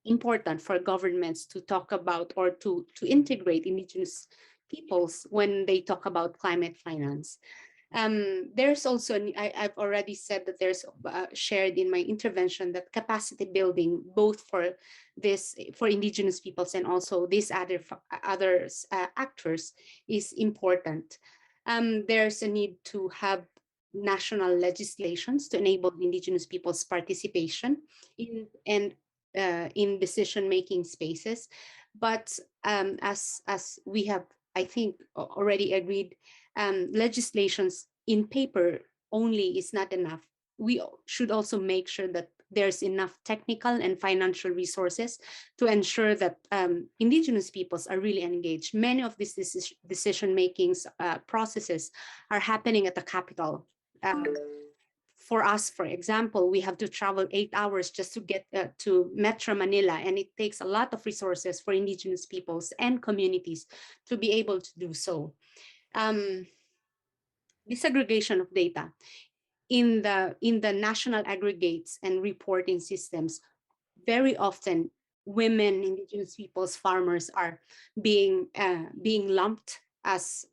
important for governments to talk about or to integrate Indigenous peoples when they talk about climate finance. There's also, I've already said that there's shared in my intervention that capacity building, both for Indigenous peoples and also these other actors, is important. There's a need to have national legislations to enable Indigenous people's participation in decision-making spaces. But as we have, I think, already agreed, legislations in paper only is not enough. We should also make sure that there's enough technical and financial resources to ensure that Indigenous peoples are really engaged. Many of these decision-making processes are happening at the capital. For us, for example, we have to travel 8 hours just to get to Metro Manila, and it takes a lot of resources for Indigenous peoples and communities to be able to do so. Disaggregation of data in the national aggregates and reporting systems, very often women, Indigenous peoples, farmers are being lumped as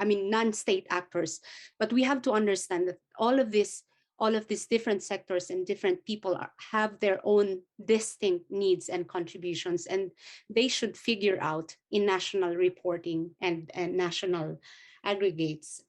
non-state actors. But we have to understand that all of these different sectors and different people have their own distinct needs and contributions, and they should figure out in national reporting and national aggregates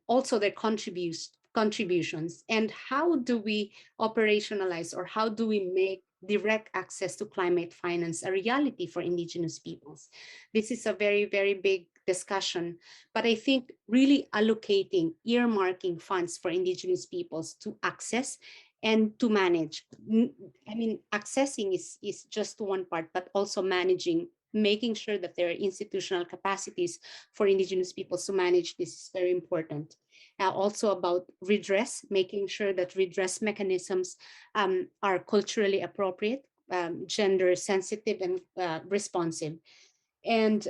also their contributions, and how do we operationalize, or how do we make direct access to climate finance a reality for Indigenous peoples? This is a very, very big discussion, but I think really allocating, earmarking funds for Indigenous peoples to access and to manage. I mean, accessing is just one part, but also managing, making sure that there are institutional capacities for Indigenous peoples to manage this is very important. Also about redress, making sure that redress mechanisms are culturally appropriate, gender sensitive, and responsive. And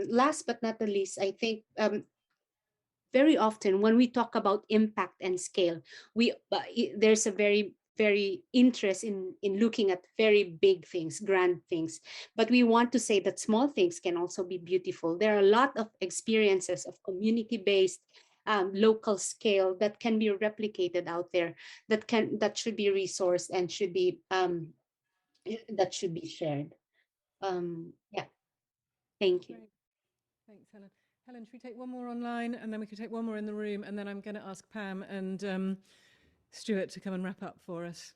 last but not the least, I think very often when we talk about impact and scale, there's a very interest in looking at very big things, grand things, but we want to say that small things can also be beautiful. There are a lot of experiences of community-based local scale that can be replicated out there, that should be resourced and should be that should be shared. Yeah, thank you. Great. Thanks, Helen. Helen, should we take one more online and then we can take one more in the room, and then I'm going to ask Pam and Stewart to come and wrap up for us.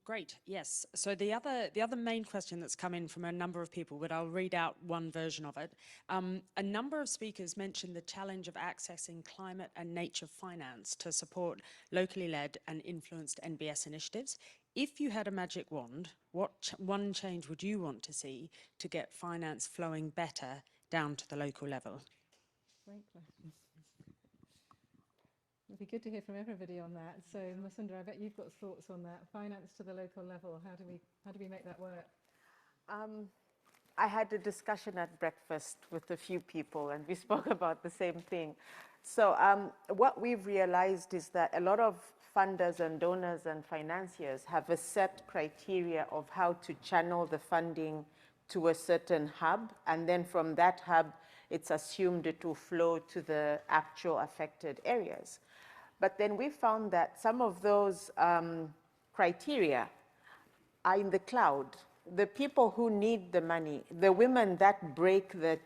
Great, yes. So the other main question that's come in from a number of people, but I'll read out one version of it. A number of speakers mentioned the challenge of accessing climate and nature finance to support locally led and influenced NbS initiatives. If you had a magic wand, what one change would you want to see to get finance flowing better down to the local level? Great question. It'd be good to hear from everybody on that. So, Musonda, I bet you've got thoughts on that. Finance to the local level. How do we make that work? I had a discussion at breakfast with a few people, and we spoke about the same thing. So, what we've realized is that a lot of funders and donors and financiers have a set criteria of how to channel the funding to a certain hub, and then from that hub, it's assumed it will flow to the actual affected areas. But then we found that some of those criteria are in the cloud. The people who need the money, the women that break the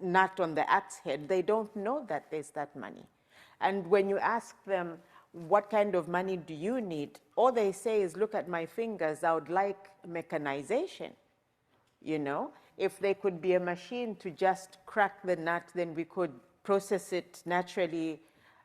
nut on the axe head, they don't know that there's that money. And when you ask them, what kind of money do you need? All they say is, look at my fingers, I would like mechanization. You know, if there could be a machine to just crack the nut, then we could process it naturally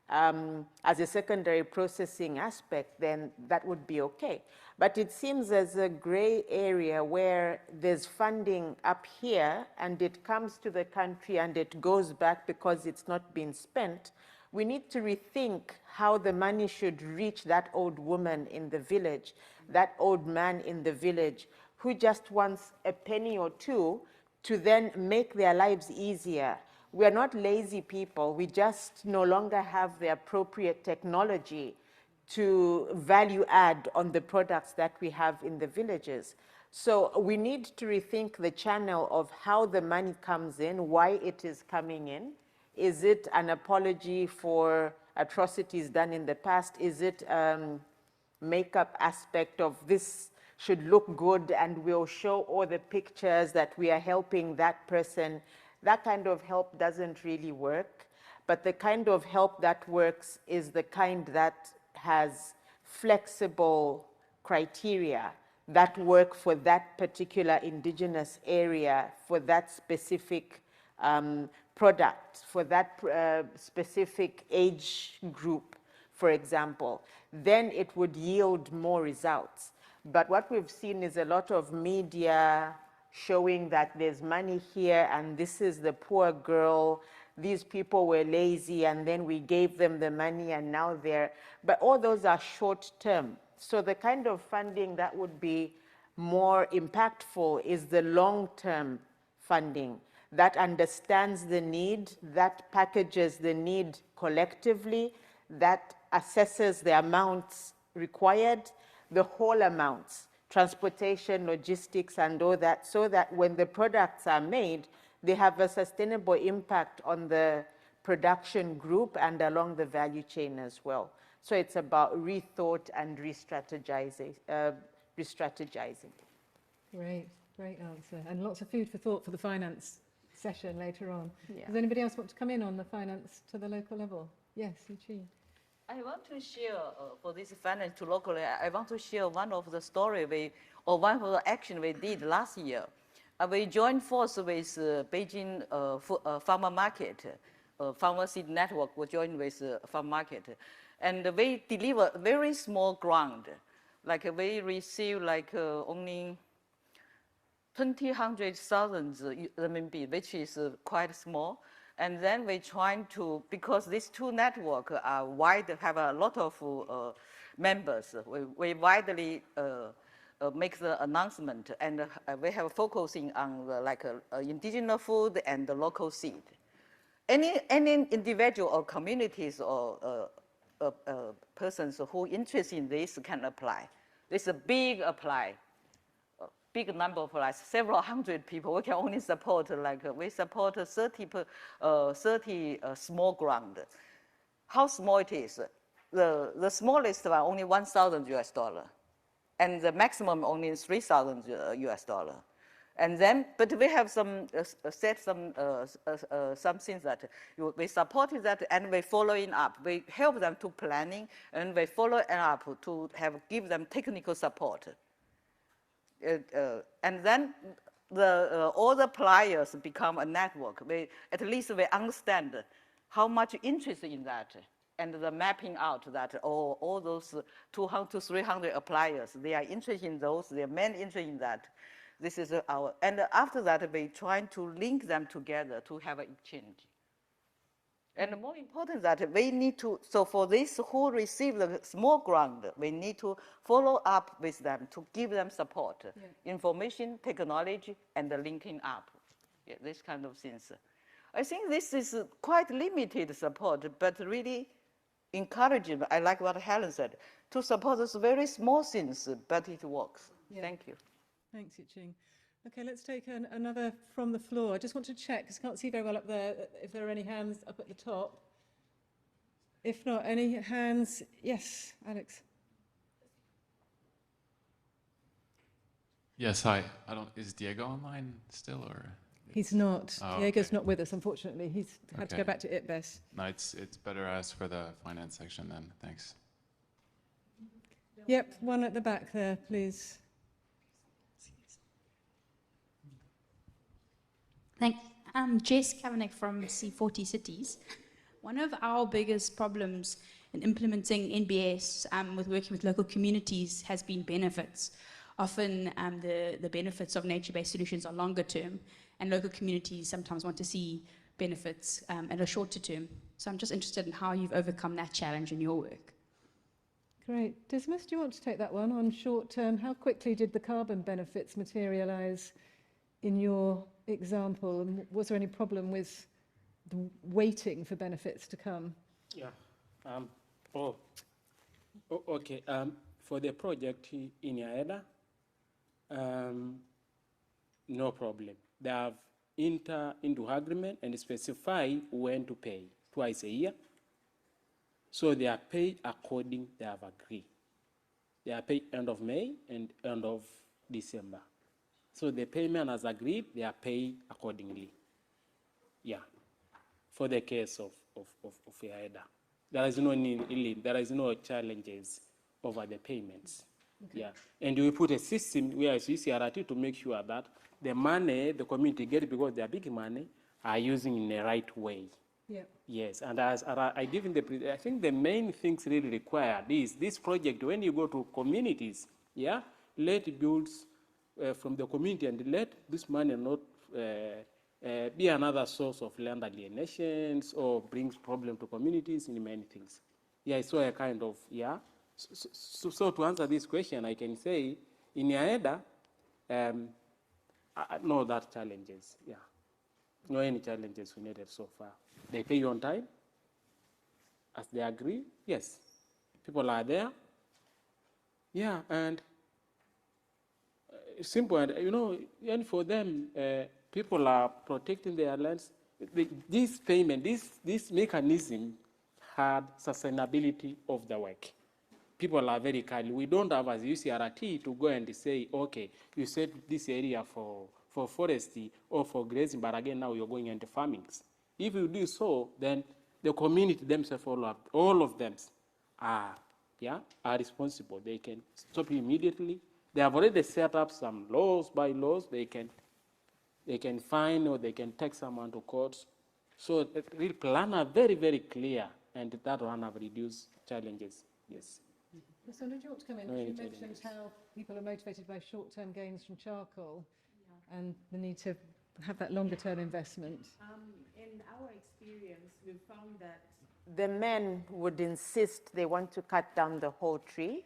as a secondary processing aspect, then that would be okay. But it seems there's a gray area where there's funding up here and it comes to the country and it goes back because it's not been spent. We need to rethink how the money should reach that old woman in the village, that old man in the village who just wants a penny or two to then make their lives easier. We are not lazy people. We just no longer have the appropriate technology to value add on the products that we have in the villages. So we need to rethink the channel of how the money comes in, why it is coming in. Is it an apology for atrocities done in the past? Is it makeup aspect of this should look good and we'll show all the pictures that we are helping that person? That kind of help doesn't really work, but the kind of help that works is the kind that has flexible criteria that work for that particular indigenous area, for that specific product, for that specific age group, for example. Then it would yield more results. But what we've seen is a lot of media showing that there's money here and this is the poor girl, these people were lazy and then we gave them the money and now they're, but all those are short term. So the kind of funding that would be more impactful is the long-term funding that understands the need, that packages the need collectively, that assesses the amounts required, the whole amounts, transportation, logistics, and all that, so that when the products are made, they have a sustainable impact on the production group and along the value chain as well. So it's about rethought and re-strategizing. Great, great answer. And lots of food for thought for the finance session later on. Yeah. Does anybody else want to come in on the finance to the local level? Yes, Yiching. I want to share, for this finance to locally, I want to share one of the story one of the action we did last year. We joined forces with Beijing farmer market, farmer seed network. We joined with farm market. And we deliver very small ground. Like we receive like only 200,000 RMB, which is quite small. And then we trying to, because these two networks are wide, have a lot of members, we widely make the announcement, and we have focusing on the, indigenous food and the local seed. Any individual or communities or persons who interested in this can apply. This is a big apply. Big number of like several hundred people. We can only support we support 30 small ground. how small it is. The smallest one only $1,000, and the maximum only $3,000. And then, but we have some set some things that we supported that, and we following up. We help them to planning, and we follow up to give them technical support. And then all the players become a network. At least we understand how much interest in that, and the mapping out that all those 200 to 300 appliers, they are interested in those, they are mainly interested in that. This is and after that, we trying to link them together to have an exchange. And more important that we need to, so for this who receive the small grant, we need to follow up with them to give them support, information, technology, and the linking up, this kind of things. I think this is quite limited support, but really encouraging. I like what Helen said, to support those very small things, but it works. Thank you. Thanks, Yiching. Okay, let's take another from the floor. I just want to check, because I can't see very well up there, if there are any hands up at the top. If not, any hands? Yes, Alex. Yes, hi. Is Diego online still, or? He's not. Oh, Diego's okay. not with us, unfortunately. He's had to go back to NbS. No, it's better asked for the finance section then. Thanks. Yep, one at the back there, please. Thanks. I'm Jess Kavanagh from C40 Cities. One of our biggest problems in implementing NbS with working with local communities has been benefits. Often the benefits of nature-based solutions are longer term, and local communities sometimes want to see benefits at a shorter term. So I'm just interested in how you've overcome that challenge in your work. Great. Dismas, do you want to take that one on short term? How quickly did the carbon benefits materialise in your example? And was there any problem with the waiting for benefits to come? Yeah. Okay. For the project in Yaeda, no problem. They have into agreement and specify when to pay, twice a year. So they are paid according they have agreed. They are paid end of May and end of December. So the payment as agreed, they are paid accordingly. Yeah. For the case of Yaeda. There is no need, there is no challenges over the payments. Okay. Yeah. And we put a system where it's UCRT to make sure that the money the community gets, because they are big money, are using in the right way. Yeah. Yes, and as I given I think the main things really required is this project, when you go to communities, yeah, let builds from the community and let this money not be another source of land alienations or brings problem to communities in many things. Yeah, so a kind of, yeah. So to answer this question, I can say in Yaeda, no that challenges, yeah. No any challenges we needed so far. They pay you on time, as they agree, yes. People are there, yeah, and it's simple, and you know, and for them, people are protecting their lands. This payment, this mechanism had sustainability of the work. People are very kind. We don't have as UCRT to go and say, okay, you set this area for forestry or for grazing, but again, now you're going into farming. If you do so, then the community themselves follow up. All of them are responsible. They can stop you immediately. They have already set up some laws, bylaws. They can fine or they can take someone to court. So the real plan are very, very clear, and that one have reduced challenges. Yes. Musonda, do you want to come in? You mentioned how people are motivated by short-term gains from charcoal and the need to have that longer-term investment. In our experience, we found that the men would insist they want to cut down the whole tree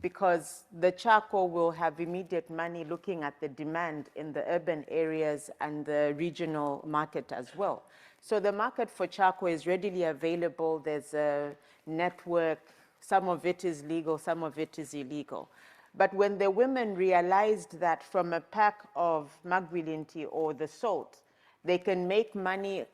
because the charcoal will have immediate money looking at the demand in the urban areas and the regional market as well. So the market for charcoal is readily available. There's a network. Some of it is legal, some of it is illegal. But when the women realized that from a pack of magwilinti or the salt, they can make money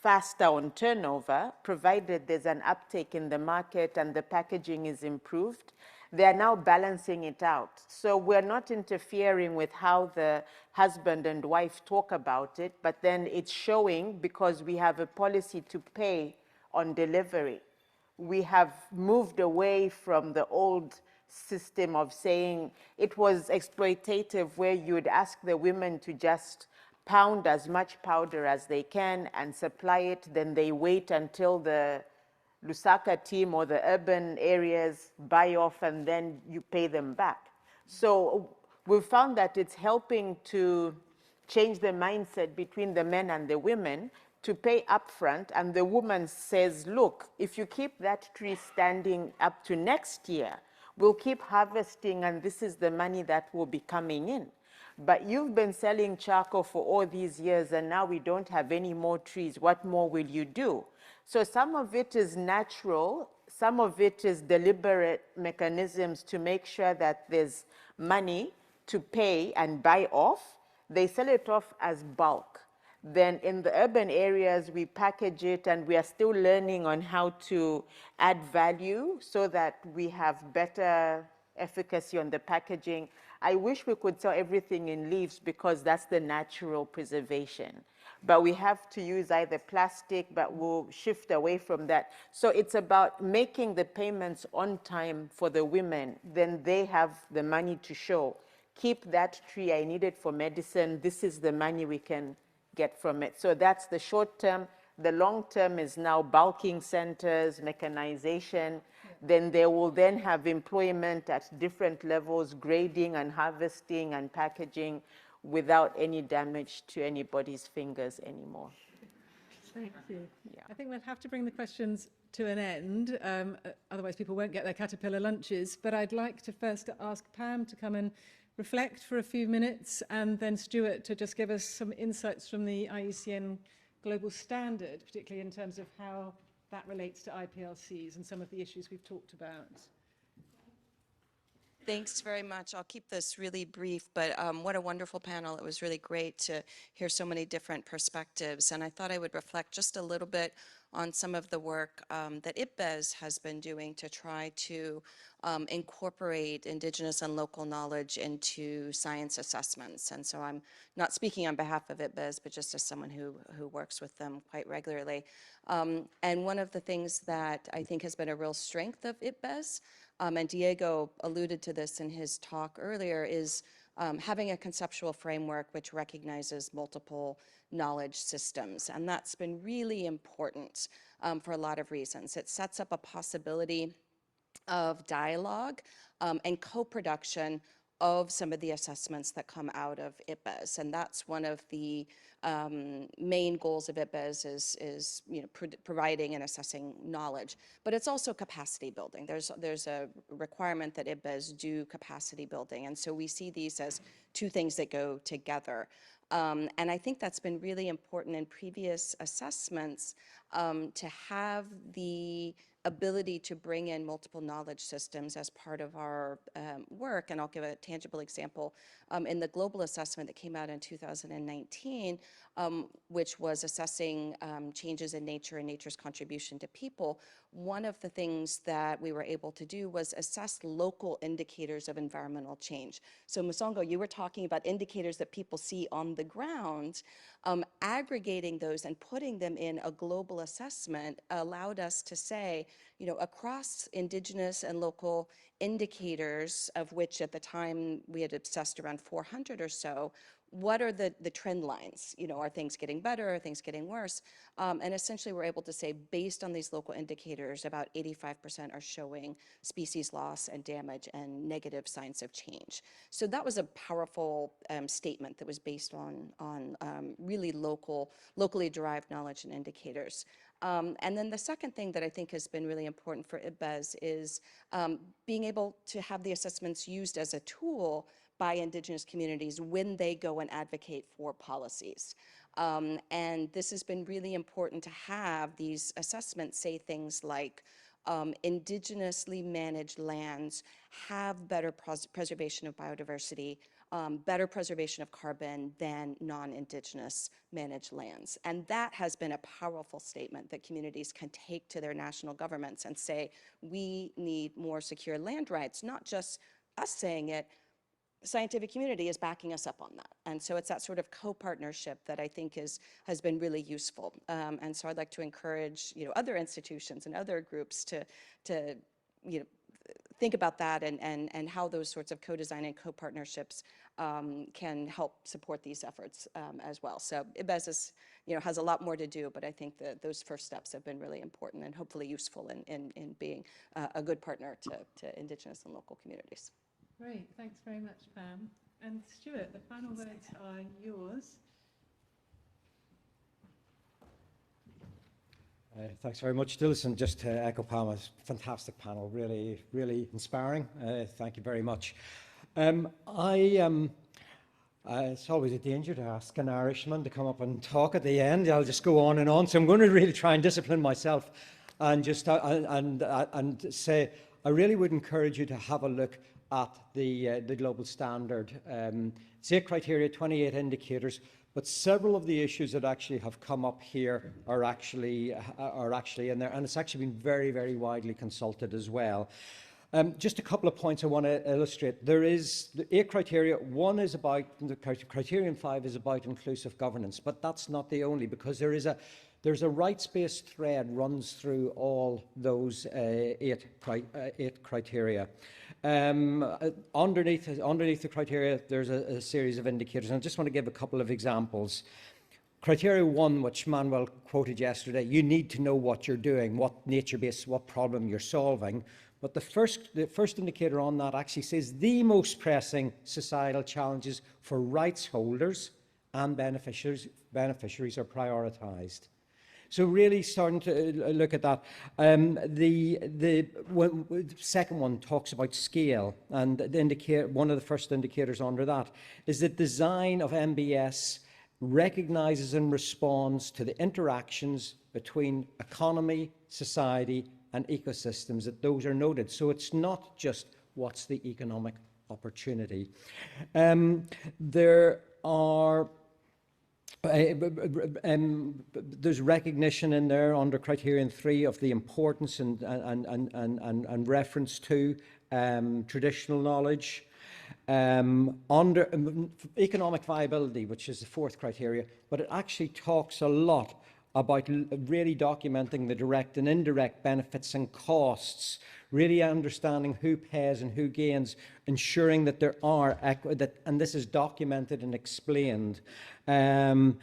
faster on turnover, provided there's an uptake in the market and the packaging is improved. They're now balancing it out. So we're not interfering with how the husband and wife talk about it, but then it's showing because we have a policy to pay on delivery. We have moved away from the old system of saying it was exploitative, where you'd ask the women to just pound as much powder as they can and supply it, then they wait until the Lusaka team or the urban areas buy off, and then you pay them back. So we've found that it's helping to change the mindset between the men and the women to pay upfront, and the woman says, look, if you keep that tree standing up to next year, we'll keep harvesting, and this is the money that will be coming in. But you've been selling charcoal for all these years, and now we don't have any more trees. What more will you do? So some of it is natural, some of it is deliberate mechanisms to make sure that there's money to pay and buy off. They sell it off as bulk. Then in the urban areas, we package it, and we are still learning on how to add value so that we have better efficacy on the packaging. I wish we could sell everything in leaves because that's the natural preservation. But we have to use either plastic, but we'll shift away from that. So it's about making the payments on time for the women. Then they have the money to show, keep that tree, I need it for medicine, this is the money we can get from it. So that's the short term. The long term is now bulking centers, mechanization. Then they will then have employment at different levels, grading and harvesting and packaging, without any damage to anybody's fingers anymore. Thank you. Yeah. I think we'll have to bring the questions to an end, otherwise people won't get their caterpillar lunches. But I'd like to first ask Pam to come and reflect for a few minutes, and then Stewart to just give us some insights from the IUCN Global Standard, particularly in terms of how that relates to IPLCs and some of the issues we've talked about. Thanks very much. I'll keep this really brief, but what a wonderful panel. It was really great to hear so many different perspectives. And I thought I would reflect just a little bit on some of the work that NbS has been doing to try to incorporate Indigenous and local knowledge into science assessments. And so I'm not speaking on behalf of NbS, but just as someone who works with them quite regularly. And one of the things that I think has been a real strength of NbS, and Diego alluded to this in his talk earlier, is having a conceptual framework which recognizes multiple knowledge systems. And that's been really important for a lot of reasons. It sets up a possibility of dialogue and co-production of some of the assessments that come out of NbS. And that's one of the main goals of NbS is providing and assessing knowledge. But it's also capacity building. There's a requirement that NbS do capacity building. And so we see these as two things that go together. And I think that's been really important in previous assessments to have the ability to bring in multiple knowledge systems as part of our work. And I'll give a tangible example. In the global assessment that came out in 2019, which was assessing changes in nature and nature's contribution to people, one of the things that we were able to do was assess local indicators of environmental change. So Musongo, you were talking about indicators that people see on the ground. Aggregating those and putting them in a global assessment allowed us to say, across Indigenous and local indicators, of which at the time we had assessed around 400 or so, what are the trend lines? Are things getting better? Are things getting worse? And essentially we're able to say, based on these local indicators, about 85% are showing species loss and damage and negative signs of change. So that was a powerful statement that was based on really locally derived knowledge and indicators. And then the second thing that I think has been really important for NbS is being able to have the assessments used as a tool by Indigenous communities when they go and advocate for policies. And this has been really important to have these assessments say things like, indigenously managed lands have better preservation of biodiversity, better preservation of carbon than non-Indigenous managed lands. And that has been a powerful statement that communities can take to their national governments and say, we need more secure land rights, not just us saying it. The scientific community is backing us up on that. And so it's that sort of co-partnership that I think has been really useful. And so I'd like to encourage other institutions and other groups to think about that and how those sorts of co-design and co-partnerships can help support these efforts as well. So NbS has a lot more to do, but I think that those first steps have been really important and hopefully useful in being a good partner to Indigenous and local communities. Great, thanks very much, Pam. And Stewart, the final words are yours. Thanks very much, Dilys, and just to echo Pam's fantastic panel, really, really inspiring. Thank you very much. It's always a danger to ask an Irishman to come up and talk at the end. I'll just go on and on. So I'm going to really try and discipline myself and just and say I really would encourage you to have a look at the global standard. It's 8 criteria, 28 indicators. But several of the issues that actually have come up here are actually in there, and it's actually been very, very widely consulted as well. Just a couple of points I want to illustrate. There is the 8 criteria. One is about, the criterion 5 is about inclusive governance, but that's not the only, because there's a rights-based thread runs through all those 8 criteria. Underneath the criteria, there's a series of indicators, and I just want to give a couple of examples. Criteria 1, which Manuel quoted yesterday, you need to know what you're doing, what nature-based, what problem you're solving. But the first indicator on that actually says the most pressing societal challenges for rights holders and beneficiaries are prioritized. So really starting to look at that. The second one talks about scale, and one of the first indicators under that is that design of NbS recognizes and responds to the interactions between economy, society, and ecosystems, that those are noted. So it's not just what's the economic opportunity. There are there's recognition in there under criterion 3 of the importance and reference to traditional knowledge. Under economic viability, which is the 4th criteria, but it actually talks a lot about really documenting the direct and indirect benefits and costs, really understanding who pays and who gains, ensuring that there are and this is documented and explained, and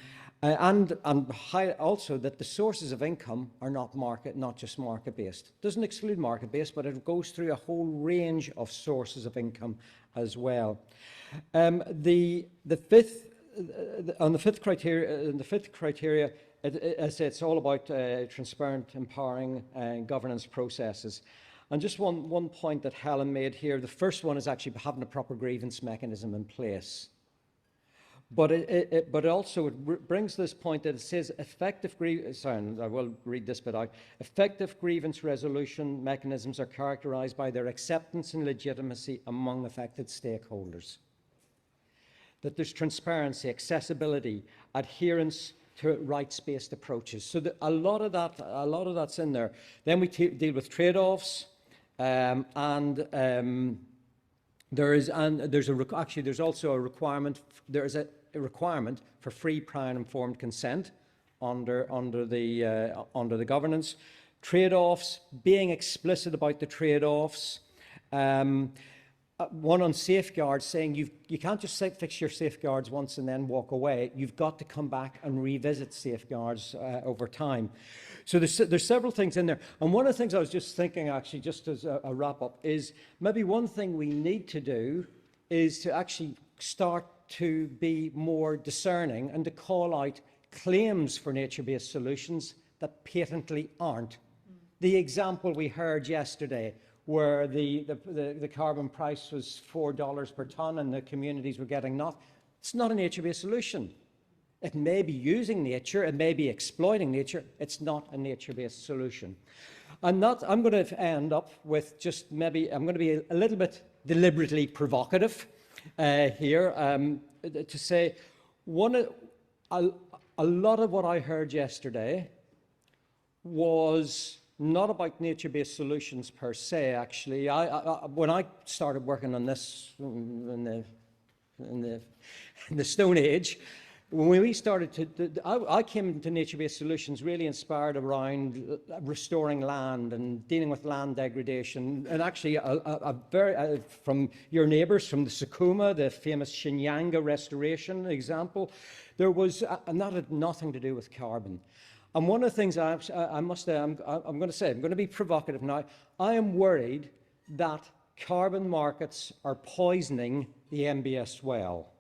also that the sources of income are not just market-based. Doesn't exclude market-based, but it goes through a whole range of sources of income as well. The fifth criteria. As I say, it's all about transparent, empowering governance processes. And just one point that Helen made here, the first one is actually having a proper grievance mechanism in place. But it also brings this point that it says effective grievance, I will read this bit out. Effective grievance resolution mechanisms are characterized by their acceptance and legitimacy among affected stakeholders. That there's transparency, accessibility, adherence to rights-based approaches. So a lot of that's in there. Then we deal with trade-offs, there's also a requirement. There is a requirement for free, prior, and informed consent under the governance. Trade-offs, being explicit about the trade-offs. One on safeguards, saying you can't just fix your safeguards once and then walk away. You've got to come back and revisit safeguards over time. So there's several things in there. And one of the things I was just thinking, actually, just as a wrap-up, is maybe one thing we need to do is to actually start to be more discerning and to call out claims for nature-based solutions that patently aren't. The example we heard yesterday, where the carbon price was $4 per tonne and the communities were getting nothing. It's not a nature-based solution. It may be using nature, it may be exploiting nature, it's not a nature-based solution. I'm going to end up with just maybe, I'm going to be a little bit deliberately provocative, here to say a lot of what I heard yesterday was not about nature-based solutions per se, actually. When I started working on this in the Stone Age, when we started I came into nature-based solutions really inspired around restoring land and dealing with land degradation. And actually, from your neighbours, from the Sakuma, the famous Shinyanga restoration example, there was, and that had nothing to do with carbon. And one of the things I must say, I'm going to say, I'm going to be provocative now. I am worried that carbon markets are poisoning the NbS well.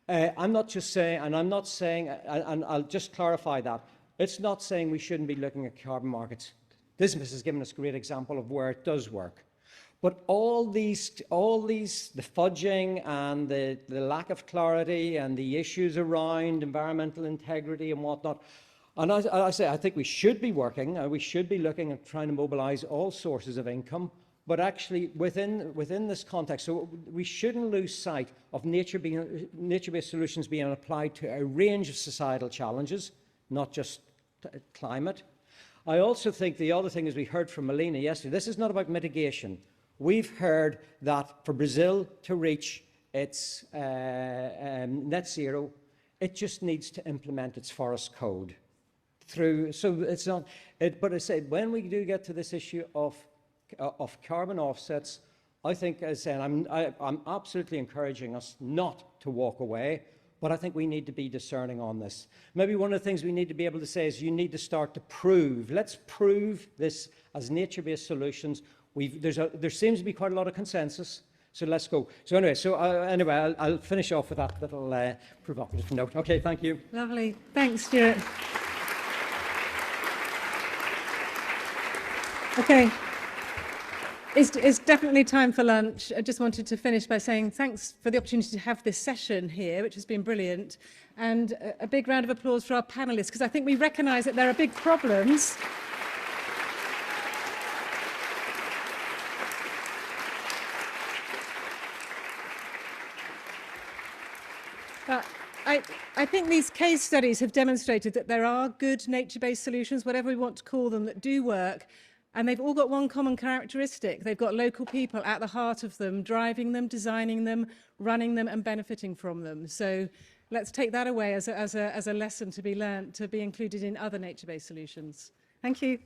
I'm not just saying, and I'm not saying, and I'll just clarify that, it's not saying we shouldn't be looking at carbon markets. Dismas has given us a great example of where it does work. But all these, the fudging and the lack of clarity and the issues around environmental integrity and whatnot, and I say I think we should be working, we should be looking at trying to mobilize all sources of income, but actually within this context, so we shouldn't lose sight of nature-based solutions being applied to a range of societal challenges, not just climate. I also think the other thing is we heard from Melina yesterday, this is not about mitigation. We've heard that for Brazil to reach its net zero, it just needs to implement its forest code. So it's not, but I say when we do get to this issue of carbon offsets, I think, as I said, I'm absolutely encouraging us not to walk away, but I think we need to be discerning on this. Maybe one of the things we need to be able to say is you need to start to prove. Let's prove this as nature-based solutions. There seems to be quite a lot of consensus, so let's go. So anyway, I'll finish off with that little provocative note. Okay, thank you. Lovely. Thanks, Stewart. Okay. It's definitely time for lunch. I just wanted to finish by saying thanks for the opportunity to have this session here, which has been brilliant, and a big round of applause for our panellists, because I think we recognise that there are big problems. But I think these case studies have demonstrated that there are good nature-based solutions, whatever we want to call them, that do work. And they've all got one common characteristic. They've got local people at the heart of them, driving them, designing them, running them, and benefiting from them. So let's take that away as a lesson to be learned, to be included in other nature-based solutions. Thank you.